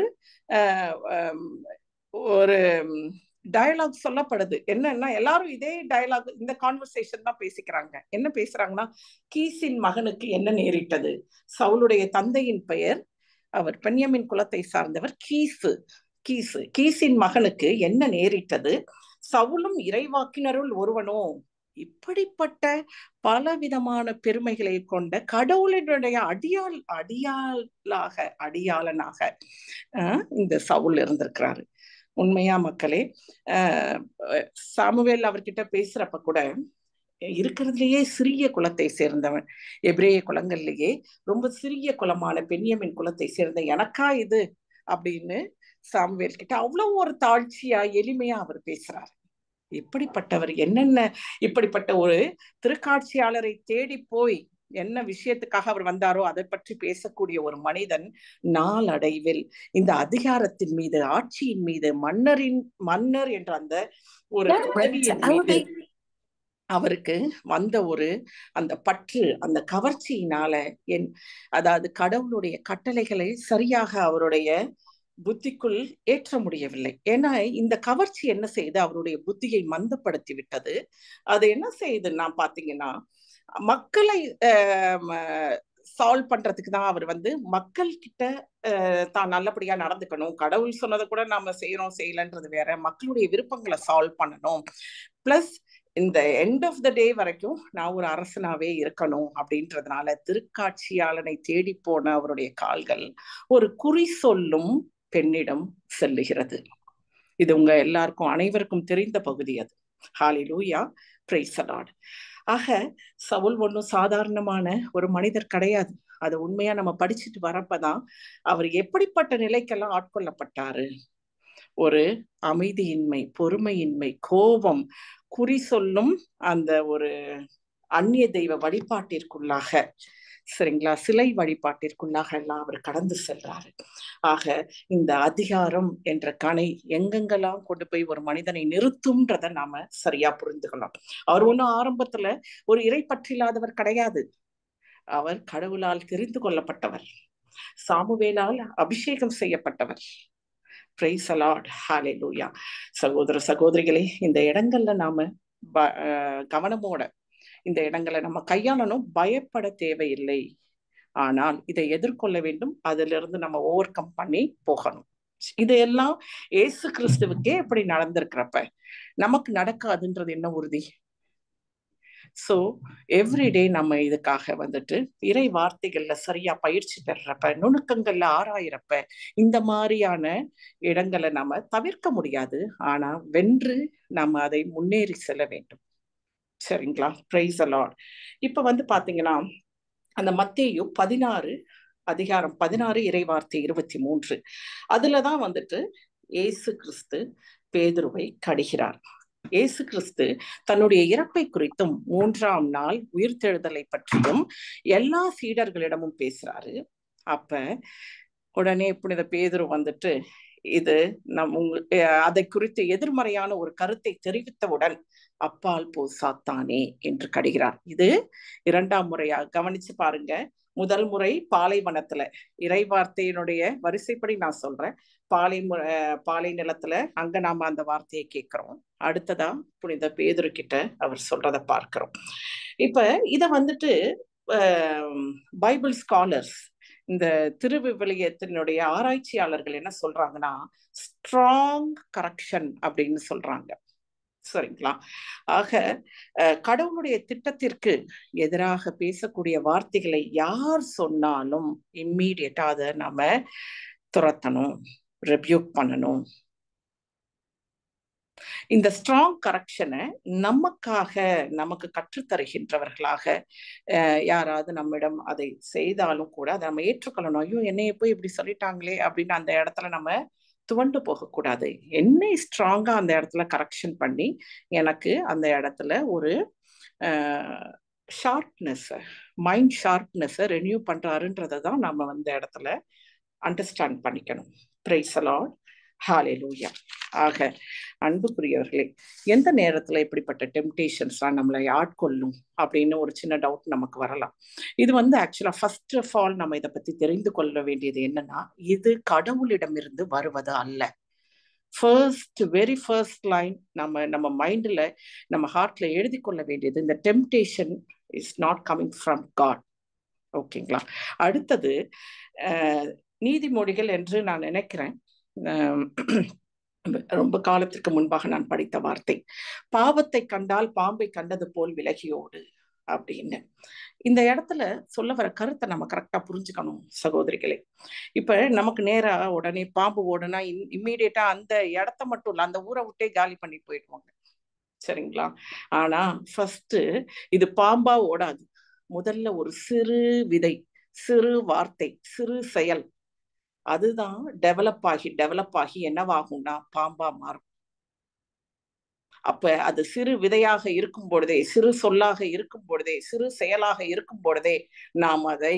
ஒரு டயலாக் சொல்லப்படுது. என்னன்னா எல்லாரும் இதே டயலாக், இந்த கான்வர்சேஷன் தான் பேசிக்கிறாங்க. என்ன பேசுறாங்கன்னா, கீசின் மகனுக்கு என்ன நேரிட்டது, சவுலுடைய தந்தையின் பெயர், அவர் பென்யமின் குலத்தை சார்ந்தவர், கீசின் மகனுக்கு என்ன நேரிட்டது, சவுலும் இறைவாக்கினருள் ஒருவனோ, இப்படிப்பட்ட பலவிதமான பெருமைகளை கொண்ட கடவுளினுடைய அடியாளனாக இந்த சவுல் இருந்திருக்கிறாரு. உண்மையா மக்களே, சாமுவேல் அவர்கிட்ட பேசுறப்ப கூட இருக்கிறதுலயே சிறிய குலத்தை சேர்ந்தவன், எபிரேய குலங்கள்லயே ரொம்ப சிறிய குலமான பென்யமின் குலத்தை சேர்ந்த எனக்கா இது அப்படின்னு சாமுவேல் கிட்ட அவ்வளவு ஒரு தாழ்ச்சியா எளிமையா அவர் பேசுறாரு. எப்படிப்பட்டவர், என்னென்ன இப்படிப்பட்ட ஒரு திருக்காட்சியாளரை தேடி போய் என்ன விஷயத்துக்காக அவர் வந்தாரோ அதை பற்றி பேசக்கூடிய ஒரு மனிதன் நாளடைவில் இந்த அதிகாரத்தின் மீது, ஆட்சியின் மீது, மன்னர் என்ற அந்த ஒரு பதவியின் மீது அவருக்கு வந்த ஒரு அந்த பற்று, அந்த கவர்ச்சியினால அதாவது கடவுளுடைய கட்டளைகளை சரியாக அவருடைய புத்திக்குள் ஏற்ற முடியவில்லை. ஏன்னா இந்த கவர்ச்சி என்ன செய்யுது, அவருடைய புத்தியை மந்தப்படுத்தி விட்டது. அது என்ன செய்யுதுன்னா பாத்தீங்கன்னா, மக்களை சால்வ் பண்றதுக்கு தான் அவர் மக்கள் கிட்ட தான் நல்லபடியா நடந்துக்கணும், கடவுள் சொன்னதை கூட நாம செய்யறோம் செய்யலன்றது வேற, மக்களுடைய விருப்பங்களை சால்வ் பண்ணணும், பிளஸ் இந்த எண்ட் ஆஃப் த டே வரைக்கும் நான் ஒரு அரசனாவே இருக்கணும் அப்படின்றதுனால திருக்காட்சியாளனை தேடி போன அவருடைய கால்கள் ஒரு குறி சொல்லும் பெண்ணிடம் செல்லுகிறது. இது உங்க எல்லாருக்கும் அனைவருக்கும் தெரிந்த பகுதி. அது ஹalleluya, praise the Lord. ஆக சவுல் ஒன்றும் சாதாரணமான ஒரு மனிதர் கிடையாது. அதை உண்மையா நம்ம படிச்சுட்டு வரப்பதான் அவர் எப்படிப்பட்ட நிலைக்கெல்லாம் ஆட்கொள்ளப்பட்டாரு. ஒரு அமைதியின்மை, பொறுமையின்மை, கோபம், குறி சொல்லும் அந்த ஒரு அந்நிய தெய்வ வழிபாட்டிற்குள்ளாக, சரிங்களா, சிலை வழிபாட்டிற்குள்ளாக எல்லாம் அவர் கடந்து செல்றாரு. ஆக இந்த அதிகாரம் என்ற கணை எங்கெங்கெல்லாம் கொண்டு போய் ஒரு மனிதனை நிறுத்தும்ன்றத நாம சரியா புரிந்துக்கலாம். அவர் ஒன்றும் ஆரம்பத்துல ஒரு இறை பற்றில்லாதவர் கிடையாது. அவர் கடவுளால் தெரிந்து கொள்ளப்பட்டவர், சாமுவேலால் அபிஷேகம் செய்யப்பட்டவர். Praise the Lord, hallelujah. சகோதர சகோதரிகளே, இந்த இடங்கள்ல நாம கவனமோட இந்த இடங்களை நம்ம கையாளணும். பயப்பட தேவையில்லை, ஆனால் இதை எதிர்கொள்ள வேண்டும். அதிலிருந்து நம்ம ஓவர் கம் பண்ணி போகணும். இதையெல்லாம் ஏசு கிறிஸ்துவுக்கே எப்படி நடந்திருக்கிறப்ப நமக்கு நடக்காதுன்றது என்ன உறுதி? ஸோ எவ்ரிடே நம்ம இதுக்காக இறை வார்த்தைகள்ல சரியா பயிற்சி பெறறப்ப, நுணுக்கங்கள்ல ஆராயிறப்ப இந்த மாதிரியான இடங்களை நம்ம தவிர்க்க முடியாது. ஆனா வென்று நம்ம அதை முன்னேறி செல்ல வேண்டும். சரிங்களா? Price the Lord. இப்ப பாத்தீங்கன்னா அந்த மத்தேயு 16 அதிகாரம் 16 இறைவார்த்தை 23 அதுலதான் ஏசு கிறிஸ்து பேதுருவை கடிகிறார். இயேசு கிறிஸ்து தன்னுடைய இறப்பை குறித்தும் 3ஆம் நாள் உயிர்த்தெழுதலை பற்றியும் எல்லா சீடர்களிடமும் பேசுறாரு. அப்ப உடனே புனித பேதுரு இது அதை குறித்து எதிர்மறையான ஒரு கருத்தை தெரிவித்தவுடன் அப்பால் போ சாத்தானே என்று கடிகிறார். இது 2ஆம் முறையா கவனிச்சு பாருங்க. முதல் முறை பாலைவனத்துல, இறைவார்த்தையினுடைய வரிசைப்படி நான் சொல்றேன், பாலை நிலத்துல அங்க நாம அந்த வார்த்தையை கேட்கிறோம். அடுத்ததா புனித பேதுரு கிட்ட அவர் சொல்றத பார்க்கிறோம். இப்ப இத பைபிள் ஸ்காலர்ஸ், இந்த திருவிவிலியத்தினுடைய ஆராய்ச்சியாளர்கள் என்ன சொல்றாங்கன்னா, ஸ்ட்ராங் கரெக்ஷன் அப்படின்னு சொல்றாங்க. சரிங்களா? ஆக கடவுளுடைய திட்டத்திற்கு எதிராக பேசக்கூடிய வார்த்தைகளை யார் சொன்னாலும் இம்மீடியட்டா அதை நாம துரத்தணும், ரெபியூக் பண்ணணும். இந்த ஸ்ட்ராங் கரெக்ஷனை நமக்கு கற்றுத்தருகின்றவர்களாக யாராவது நம்மிடம் அதை செய்தாலும் கூட அதை நம்ம ஏற்றுக்கொள்ளணும். ஐயோ, என்னைய போய் இப்படி சொல்லிட்டாங்களே அப்படின்னு அந்த இடத்துல நம்ம துவண்டு போகக்கூடாது. என்னை ஸ்ட்ராங்கா அந்த இடத்துல கரெக்ஷன் பண்ணி எனக்கு அந்த இடத்துல ஒரு ஷார்ப்னஸ், மைண்ட் ஷார்ப்னஸை ரெனியூ பண்றாருன்றதை தான் நம்ம அந்த இடத்துல அண்டர்ஸ்டாண்ட் பண்ணிக்கணும். பிரைஸ் தி லார்ட், ஹல்லேலூயா. ஆக அன்புக்குரியவர்களே, எந்த நேரத்துல இப்படிப்பட்ட டெம்டேஷன்ஸ்லாம் நம்மளை ஆட்கொள்ளும் அப்படின்னு ஒரு சின்ன டவுட் நமக்கு வரலாம். இது ஆக்சுவலா ஃபர்ஸ்ட் ஆஃப் ஆல் நம்ம இதை பத்தி தெரிந்து கொள்ள வேண்டியது என்னன்னா, இது கடவுளிடமிருந்து வருவது அல்ல. வெரி ஃபர்ஸ்ட் லைன் நம்ம மைண்ட்ல, நம்ம ஹார்ட்ல எழுதி கொள்ள வேண்டியது, இந்த temptation is not coming from God. ஓகேங்களா? அடுத்தது நீதிமொழிகள் என்று நான் நினைக்கிறேன், ரொம்ப காலத்திற்கு முன்பாக நான் படித்த வார்த்தை, பாவத்தை கண்டால் பாம்பை கண்டது போல் விலகியோடு அப்படின்னு. இந்த இடத்துல சொல்ல வர கருத்தை நம்ம கரெக்டா புரிஞ்சுக்கணும் சகோதரிகளே. இப்ப நமக்கு நேரா உடனே பாம்பு ஓடுனா இம்மீடியட்டா அந்த இடத்த மட்டும் இல்ல, அந்த ஊரை விட்டே காலி பண்ணி போயிடுவாங்க. சரிங்களா? ஆனா ஃபர்ஸ்ட் இது பாம்பா ஓடாது. முதல்ல ஒரு சிறு விதை, சிறு வார்த்தை, சிறு செயல், அதுதான் டெவலப் ஆகி என்னவாகும்னா பாம்பா மாறும். அப்ப அது சிறு விதையாக இருக்கும் பொழுதே, சிறு சொல்லாக இருக்கும் பொழுதே, சிறு செயலாக இருக்கும் பொழுதே நாம் அதை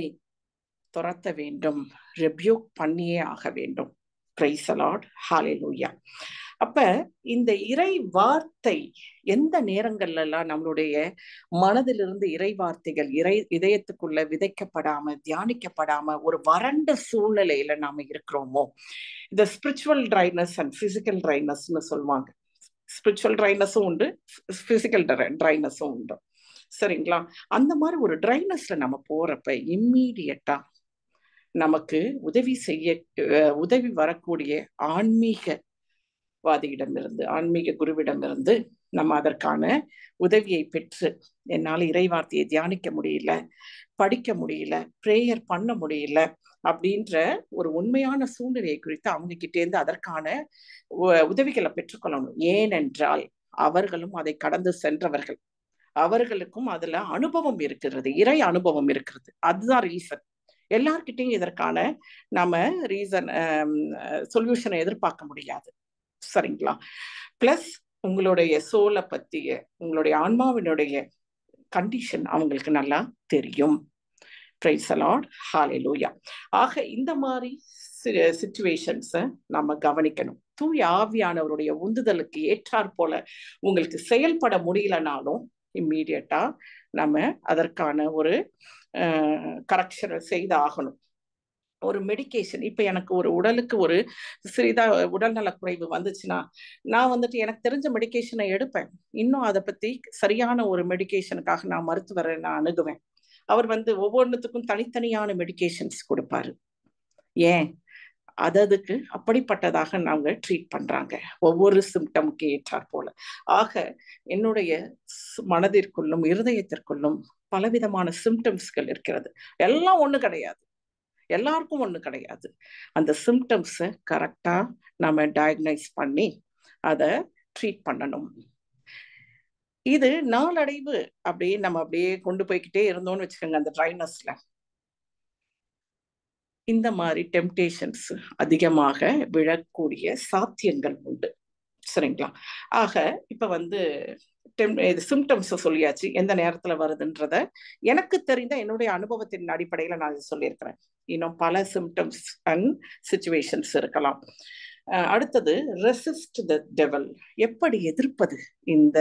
துரத்த வேண்டும், ரெபியூக் பண்ணியே ஆக வேண்டும். பிரைஸ் தி லார்ட், ஹல்லேலூயா. அப்ப இந்த இறை வார்த்தை எந்த நேரங்கள்ல எல்லாம் நம்மளுடைய மனதிலிருந்து இறை வார்த்தைகள் இதயத்துக்குள்ள விதைக்கப்படாம, தியானிக்கப்படாம ஒரு வறண்ட சூழ்நிலையில நாம இருக்கிறோமோ, இந்த ஸ்பிரிச்சுவல் ட்ரைனஸ் அண்ட் பிசிக்கல் ட்ரைனஸ்ன்னு சொல்லுவாங்க. ஸ்பிரிச்சுவல் ட்ரைனஸும் உண்டு, பிசிக்கல் ட்ரைனஸும் உண்டு. சரிங்களா? அந்த மாதிரி ஒரு ட்ரைனஸ்ல நம்ம போறப்ப இம்மீடியட்டா நமக்கு உதவி வரக்கூடிய ஆன்மீக குருவிடமிருந்து நம்ம அதற்கான உதவியை பெற்று, என்னால் இறை வார்த்தையை தியானிக்க முடியல, படிக்க முடியல, பிரேயர் பண்ண முடியல அப்படின்ற ஒரு உண்மையான சூழ்நிலையை குறித்து அவங்க கிட்டே இருந்து அதற்கான உதவிகளை பெற்றுக்கொள்ளணும். ஏனென்றால் அவர்களும் அதை கடந்து சென்றவர்கள், அவர்களுக்கும் அதுல அனுபவம் இருக்கிறது, இறை அனுபவம் இருக்கிறது. அதுதான் ரீசன். எல்லார்கிட்டையும் இதற்கான நாம சொல்யூஷனை எதிர்பார்க்க முடியாது. சரிங்களா? பிளஸ் உங்களுடைய சோலை பத்திய, உங்களுடைய ஆன்மாவினுடைய கண்டிஷன் அவங்களுக்கு நல்லா தெரியும். பிரைஸ் தி லார்ட், ஹல்லேலூயா. ஆக இந்த மாதிரி சிச்சுவேஷன்ஸை நம்ம கவனிக்கணும். தூய ஆவியானவருடைய உந்துதலுக்கு ஏற்றாற் போல உங்களுக்கு செயல்பட முடியலனாலும் இம்மீடியட்டா நம்ம அதற்கான ஒரு கரெக்ஷனை செய்து ஆகணும். ஒரு மெடிக்கேஷன், இப்ப எனக்கு ஒரு உடலுக்கு ஒரு சிறிதா உடல்நல குறைவு வந்துச்சுன்னா, நான் எனக்கு தெரிஞ்ச மெடிக்கேஷனை எடுப்பேன். இன்னும் அதை பத்தி சரியான ஒரு மெடிக்கேஷனுக்காக நான் மருத்துவரை நான் அணுகுவேன். அவர் ஒவ்வொன்றுத்துக்கும் தனித்தனியான மெடிக்கேஷன்ஸ் கொடுப்பாரு. ஏன்? அதுக்கு அப்படிப்பட்டதாக நாங்க ட்ரீட் பண்றாங்க, ஒவ்வொரு சிம்டமுக்கு ஏற்றாற் போல. ஆக என்னுடைய மனதிற்குள்ளும் இருதயத்திற்குள்ளும் பலவிதமான சிம்டம்ஸ்கள் இருக்கிறது. எல்லாம் ஒண்ணு கிடையாது, எல்லாருக்கும் ஒண்ணு கிடையாது. அந்த சிம்டம்ஸை கரெக்டா நம்ம டயக்னைஸ் பண்ணி அதை ட்ரீட் பண்ணணும். இது நாளடைவு அப்படியே கொண்டு போய்கிட்டே இருந்தோம்னு வச்சுக்கோங்க, அந்த ட்ரைனஸ்ல இந்த மாதிரி டெம்டேஷன்ஸ் அதிகமாக விழக்கூடிய சாத்தியங்கள் உண்டு. சரிங்களா? ஆக இப்ப சிம்டம்ஸ் சொல்லியாச்சு, எந்த நேரத்துல வருதுன்றத எனக்கு தெரிந்த என்னுடைய அனுபவத்தின் அடிப்படையில நான் சொல்லியிருக்கிறேன். இன்னும் பல சிம்டம்ஸ் அண்ட் சிச்சுவேஷன்ஸ் இருக்கலாம். அடுத்தது ரெசிஸ்ட் த டெவல், எப்படி எதிர்ப்பது இந்த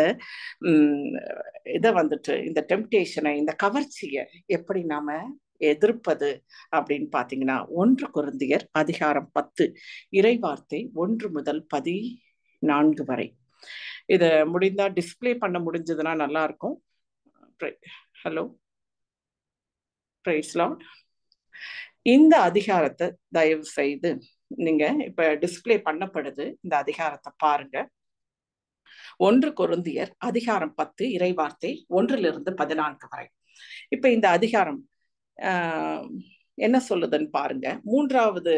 இதை இந்த டெம்டேஷனை, இந்த கவர்ச்சியை எப்படி நாம எதிர்ப்பது அப்படின்னு பாத்தீங்கன்னா, 1 கொரிந்தியர் அதிகாரம் 10 இறைவார்த்தை 1 முதல் 14 வரை. இத முடிந்தா டிஸ்பிளே பண்ண முடிஞ்சதுன்னா நல்லா இருக்கும். Hello, praise Lord. இந்த அதிகாரத்தை தயவு செய்து நீங்க இப்ப டிஸ்பிளே பண்ணப்படுது, இந்த அதிகாரத்தை பாருங்க. 1 கொரிந்தியர் அதிகாரம் 10 இறைவார்த்தை 1-14 வரை. இப்ப இந்த அதிகாரம் என்ன சொல்லுதுன்னு பாருங்க. 4வது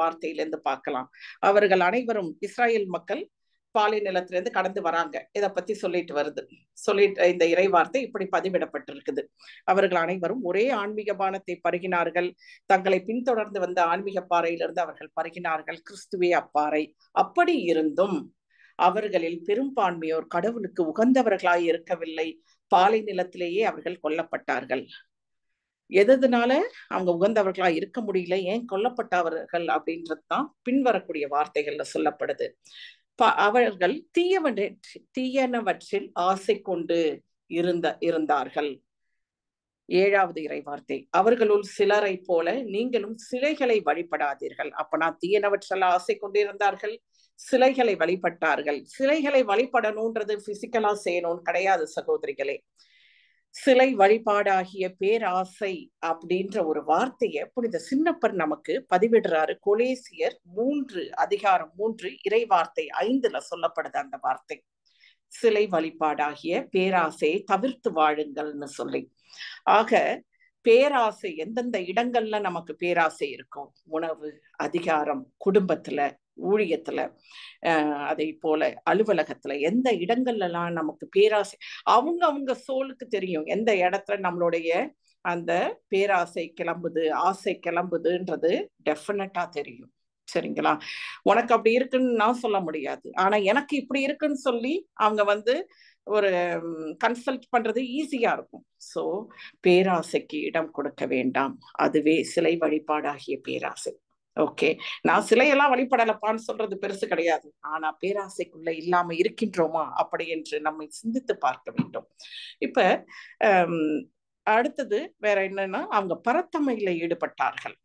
வார்த்தையிலிருந்து பார்க்கலாம். அவர்கள் அனைவரும் இஸ்ராயேல் மக்கள் பாலை நிலத்திலிருந்து கடந்து வராங்க. இதை பத்தி சொல்லிட்டு வருது. இந்த இறைவார்த்தை இப்படி பதிவிடப்பட்டிருக்குது. அவர்கள் அனைவரும் ஒரே ஆன்மீக பானத்தை பருகினார்கள். தங்களை பின்தொடர்ந்து வந்த ஆன்மீக பாறையிலிருந்து அவர்கள் பருகினார்கள். கிறிஸ்துவே அப்பாறை. அப்படி இருந்தும் அவர்களில் பெரும்பான்மையோர் கடவுளுக்கு உகந்தவர்களாய் இருக்கவில்லை. பாலை நிலத்திலேயே அவர்கள் கொல்லப்பட்டார்கள். எதனால அவங்க உகந்தவர்களா இருக்க முடியல, ஏன் கொல்லப்பட்டவர்கள் அப்படின்றதுதான் பின்வரக்கூடிய வார்த்தைகள்ல சொல்லப்படுது. அவர்கள் தீயனவற்றில் ஆசை கொண்டு இருந்தார்கள். 7வது இறைவார்த்தை, அவர்களுள் சிலரை போல நீங்களும் சிலைகளை வழிபடாதீர்கள். அப்ப தீயனவற்றில் ஆசை கொண்டிருந்தார்கள், சிலைகளை வழிபட்டார்கள். சிலைகளை வழிபடணும்ன்றது பிசிக்கலா செய்யணும்னு கிடையாது சகோதரிகளே. சிலை வழிபாடாகிய பேராசை அப்படின்ற ஒரு வார்த்தையை புனித சின்னப்பர் நமக்கு பதிவிடுறாரு. கொலேசியர் 3 அதிகாரம் 3 இறைவார்த்தை 5ல சொல்லப்படுது அந்த வார்த்தை. சிலை வழிபாடாகிய பேராசையை தவிர்த்து வாழுங்கள்னு சொல்லி. ஆக பேராசை எந்தெந்த இடங்கள்ல நமக்கு பேராசை இருக்கும்? உணவு, அதிகாரம், குடும்பத்துல, ஊழியத்துல, அதை போல அலுவலகத்துல, எந்த இடங்கள்லாம் நமக்கு பேராசை, அவங்க சோலுக்கு தெரியும் எந்த இடத்துல நம்மளுடைய அந்த பேராசை கிளம்புது, ஆசை கிளம்புதுன்றது டெஃபினட்டா தெரியும். சரிங்களா? உனக்கு அப்படி இருக்குன்னு நான் சொல்ல முடியாது, ஆனா எனக்கு இப்படி இருக்குன்னு சொல்லி அவங்க ஒரு கன்சல்ட் பண்றது ஈஸியா இருக்கும். சோ பேராசைக்கு இடம் கொடுக்க வேண்டாம். அதுவே சிலை வழிபாடாகிய பேராசை. ஓகே, நான் சிலையெல்லாம் வழிபடலப்பான்னு சொல்றது பெருசு கிடையாது. ஆனா பேராசைக்குள்ள இல்லாம இருக்கின்றோமா அப்படி என்று நம்மை சிந்தித்து பார்க்க வேண்டும். இப்ப அடுத்தது வேற என்னன்னா, அவங்க பரத்தமையில ஈடுபட்டார்கள்.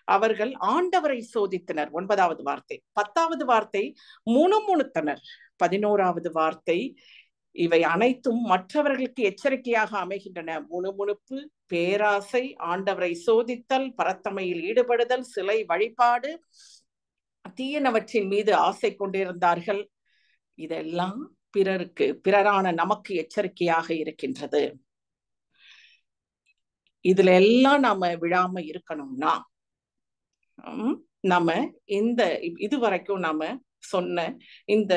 அவர்கள் ஆண்டவரை சோதித்தனர். 9வது வார்த்தை. 10வது வார்த்தை முணுமுணுத்தனர். 11வது வார்த்தை, இவை அனைத்தும் மற்றவர்களுக்கு எச்சரிக்கையாக அமைகின்றன. முணுமுணுப்பு, பேராசை, ஆண்டவரை சோதித்தல், பரத்தமையில் ஈடுபடுதல், சிலை வழிபாடு, தீயனவற்றின் மீது ஆசை கொண்டிருந்தார்கள். இதெல்லாம் பிறரான நமக்கு எச்சரிக்கையாக இருக்கின்றது. இதுல எல்லாம் நாம விழாம இருக்கணும்னா நம்ம இதுவரைக்கும் நாம சொன்ன இந்த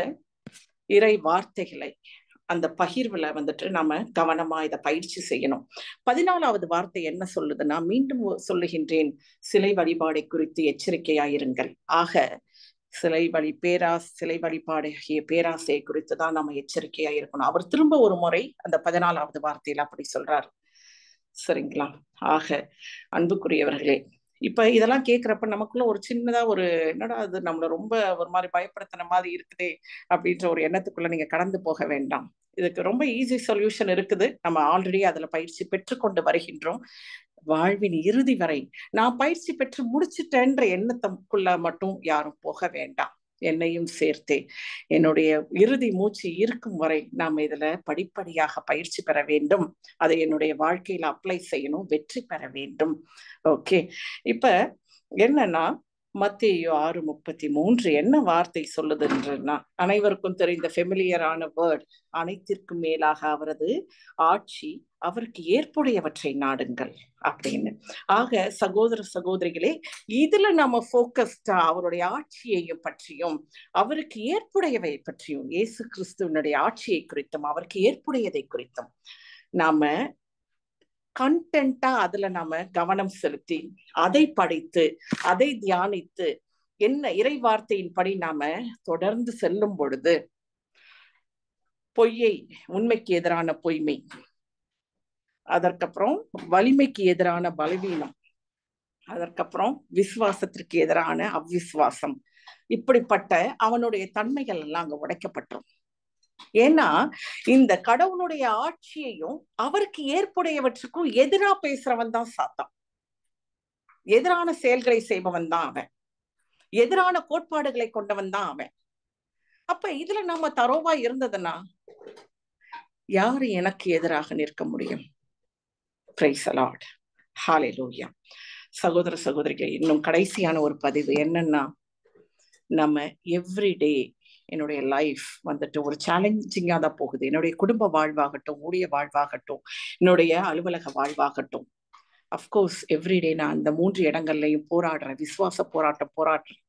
இறை வார்த்தைகளை அந்த பகிர்வுல நாம கவனமா இதை பயிற்சி செய்யணும். 14வது வார்த்தை என்ன சொல்லுதுன்னா, மீண்டும் சொல்லுகின்றேன், சிலை வழிபாடை குறித்து எச்சரிக்கையாயிருங்கள். ஆக சிலை வழிபாடாகிய பேராசையை குறித்துதான் நம்ம எச்சரிக்கையா இருக்கணும். அவர் திரும்ப ஒரு முறை அந்த 14வது வார்த்தையில அப்படி சொல்றாரு. சரிங்களா? ஆக அன்புக்குரியவர்களே, இப்ப இதெல்லாம் கேட்கிறப்ப நமக்குள்ள ஒரு சின்னதா ஒரு என்னடா அது நம்மள ரொம்ப ஒரு மாதிரி பயப்படுத்தின மாதிரி இருக்குதே அப்படின்ற ஒரு எண்ணத்துக்குள்ள நீங்க கடந்து போக வேண்டாம். இதுக்கு ரொம்ப ஈஸி சொல்யூஷன் இருக்குது. நம்ம ஆல்ரெடி அதுல பயிற்சி பெற்றுக்கொண்டு வருகின்றோம். வாழ்வின் இறுதி வரை நான் பயிற்சி பெற்று முடிச்சுட்டேன்ற எண்ணத்துக்குள்ள மட்டும் யாரும் போக வேண்டாம். என்னையும் சேர்த்தே என்னுடைய இறுதி மூச்சு இருக்கும் வரை நாம இதுல படிப்படியாக பயிற்சி பெற வேண்டும். அதை என்னுடைய வாழ்க்கையில அப்ளை செய்யணும், வெற்றி பெற வேண்டும். ஓகே, இப்ப என்னன்னா மத்தேயு 6:33 என்ன வார்த்தை சொல்லுதுன்றா, அனைவருக்கும் தெரிந்த ஃபெமிலியரான வேர்ட், அனைத்திற்கும் மேலாக அவரது ஆட்சி, அவருக்கு ஏற்புடையவற்றை நாடுங்கள் அப்படின்னு. ஆக சகோதர சகோதரிகளே, இதுல நம்ம போக்கஸ்டா அவருடைய ஆட்சியையும் பற்றியும் அவருக்கு ஏற்புடையவை பற்றியும், இயேசு கிறிஸ்துவனுடைய ஆட்சியை குறித்தும் அவருக்கு ஏற்புடையதை குறித்தும் நாம கண்டென்ட்டா அதுல நாம கவனம் செலுத்தி அதை படித்து அதை தியானித்து என்ன இறை வார்த்தையின்படி நாம தொடர்ந்து செல்லும் பொழுது பொய்யை, உண்மைக்கு எதிரான பொய்மை, அதற்கப்புறம் வலிமைக்கு எதிரான பலவீனம், அதற்கப்புறம் விசுவாசத்திற்கு எதிரான அவ்விசுவாசம், இப்படிப்பட்ட அவனுடைய தன்மைகள் எல்லாம் அங்க உடைக்கப்பட்டோம். ஏன்னா இந்த கடவுளுடைய ஆட்சியையும் அவருக்கு ஏற்புடையவற்றுக்கும் எதிரா பேசுறவன் தான் சாத்தான். எதிரான செயல்களை செய்பவன் தான் அவன். எதிரான கோட்பாடுகளை கொண்டவன் தான் அவன். அப்ப இதுல நாம தரோவா இருந்ததுன்னா யாரு எனக்கு எதிராக நிற்க முடியும்? பிரைஸ் தி லார்ட், ஹalleluya. சகோதர சகோதரிகளே, இன்னும் கடைசியான ஒரு பதிவு என்னன்னா, நம்ம எவ்ரிடே என்னுடைய லைஃப் வந்துட்டு ஒரு சேலஞ்சிங்கா தான் போகுது. என்னுடைய குடும்ப வாழ்வாகட்டும், ஊழிய வாழ்வாகட்டும், என்னுடைய அலுவலக வாழ்வாகட்டும். அஃப்கோர்ஸ் எவ்ரிடே நான் இந்த 3 இடங்கள்லையும் போராடுறேன். விசுவாச போராட்டம் போராடுறேன்.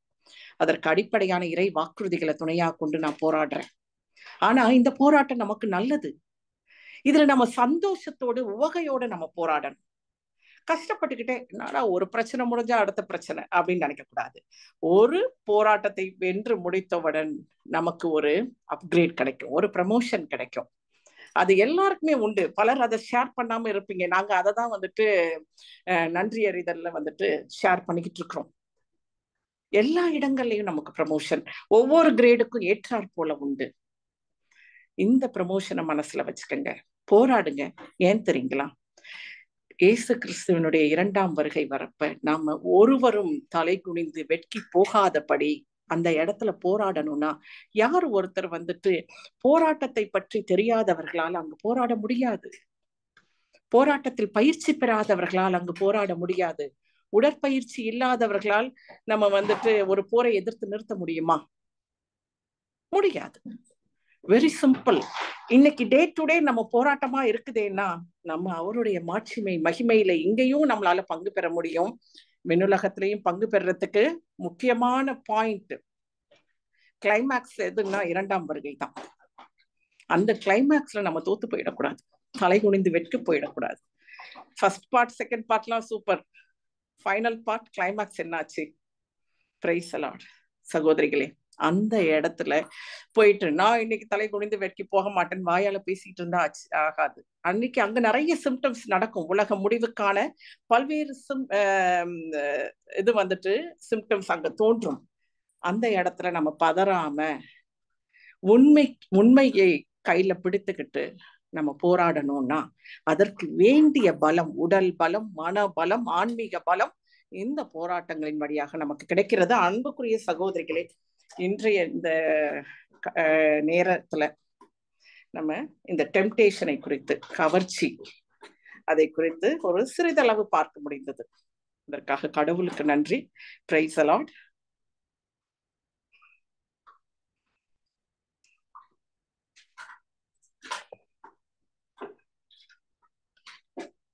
அதற்கு அடிப்படையான இறை வாக்குறுதிகளை துணையா கொண்டு நான் போராடுறேன். ஆனா இந்த போராட்டம் நமக்கு நல்லது. இதுல நம்ம சந்தோஷத்தோடு உவகையோடு நம்ம போராடணும். கஷ்டப்பட்டுக்கிட்டே என்னடா ஒரு பிரச்சனை முடிஞ்சா அடுத்த பிரச்சனை அப்படின்னு நினைக்க கூடாது. ஒரு போராட்டத்தை வென்று முடித்தவுடன் நமக்கு ஒரு அப்கிரேட் கிடைக்கும், ஒரு ப்ரமோஷன் கிடைக்கும். அது எல்லாருக்குமே உண்டு. பலர் அதை ஷேர் பண்ணாம இருப்பீங்க. நாங்க அதை தான் வந்துட்டு நன்றி அறிதல்ல வந்துட்டு ஷேர் பண்ணிக்கிட்டு இருக்கிறோம். எல்லா இடங்கள்லயும் நமக்கு ப்ரமோஷன் ஒவ்வொரு கிரேடுக்கும் ஏற்றாற் போல உண்டு. இந்த ப்ரமோஷனை மனசுல வச்சுக்கோங்க, போராடுங்க. ஏன் தெரியுங்களா? இயேசு கிறிஸ்துவனுடைய 2ஆம் வருகை வரப்ப நாம ஒருவரும் தலை குனிந்து வெட்கி போகாதபடி அந்த இடத்துல போராடணும்னா, யார் ஒருத்தர் வந்துட்டு போராட்டத்தை பற்றி தெரியாதவர்களால் அங்கு போராட முடியாது. போராட்டத்தில் பயிற்சி பெறாதவர்களால் அங்கு போராட முடியாது. உடற்பயிற்சி இல்லாதவர்களால் நம்ம வந்துட்டு ஒரு போரை எதிர்த்து நிறுத்த முடியுமா? முடியாது. Very simple. இன்னைக்கு டே டு டே நம்ம போராட்டமா இருக்குதேன்னா, நம்ம அவருடைய மாட்சிமை மகிமையில இங்கேயும் நம்மளால பங்கு பெற முடியும், விண்ணுலகத்திலையும் பங்கு பெறறதுக்கு முக்கியமான பாயிண்ட் கிளைமேக்ஸ் எதுன்னா 2ஆம் வருகை தான். அந்த கிளைமேக்ஸ்ல நம்ம தோத்து போயிடக்கூடாது, தலை குனிந்து வெட்கி போயிடக்கூடாது. ஃபர்ஸ்ட் பார்ட் செகண்ட் பார்ட்லாம் சூப்பர், ஃபைனல் பார்ட் கிளைமேக்ஸ் என்னாச்சு? Praise the lord. சகோதரிகளே, அந்த இடத்துல போயிட்டு நான் இன்னைக்கு தலை குனிந்து வெட்கி போக மாட்டேன் வாயால பேசிட்டு இருந்தா ஆகாது. அன்னைக்கு அங்க நிறைய சிம்டம்ஸ் நடக்கும். உலக முடிவுக்கான பல்வேறு இது வந்துட்டு சிம்டம்ஸ் அங்க தோன்றும். அந்த இடத்துல நம்ம பதறாம உண்மையை கையில பிடித்துக்கிட்டு நம்ம போராடணும்னா அதற்கு வேண்டிய பலம், உடல் பலம், மன பலம், ஆன்மீக பலம் இந்த போராட்டங்களின் வழியாக நமக்கு கிடைக்கிறது. அன்புக்குரிய சகோதரிகளே, இன்றைய இந்த நேரத்துல நம்ம இந்த டெம்டேஷனை குறித்து, கவர்ச்சி, அதை குறித்து ஒரு சிறிதளவு பார்க்க முடிந்தது. இதற்காக கடவுளுக்கு நன்றி. Price the Lord.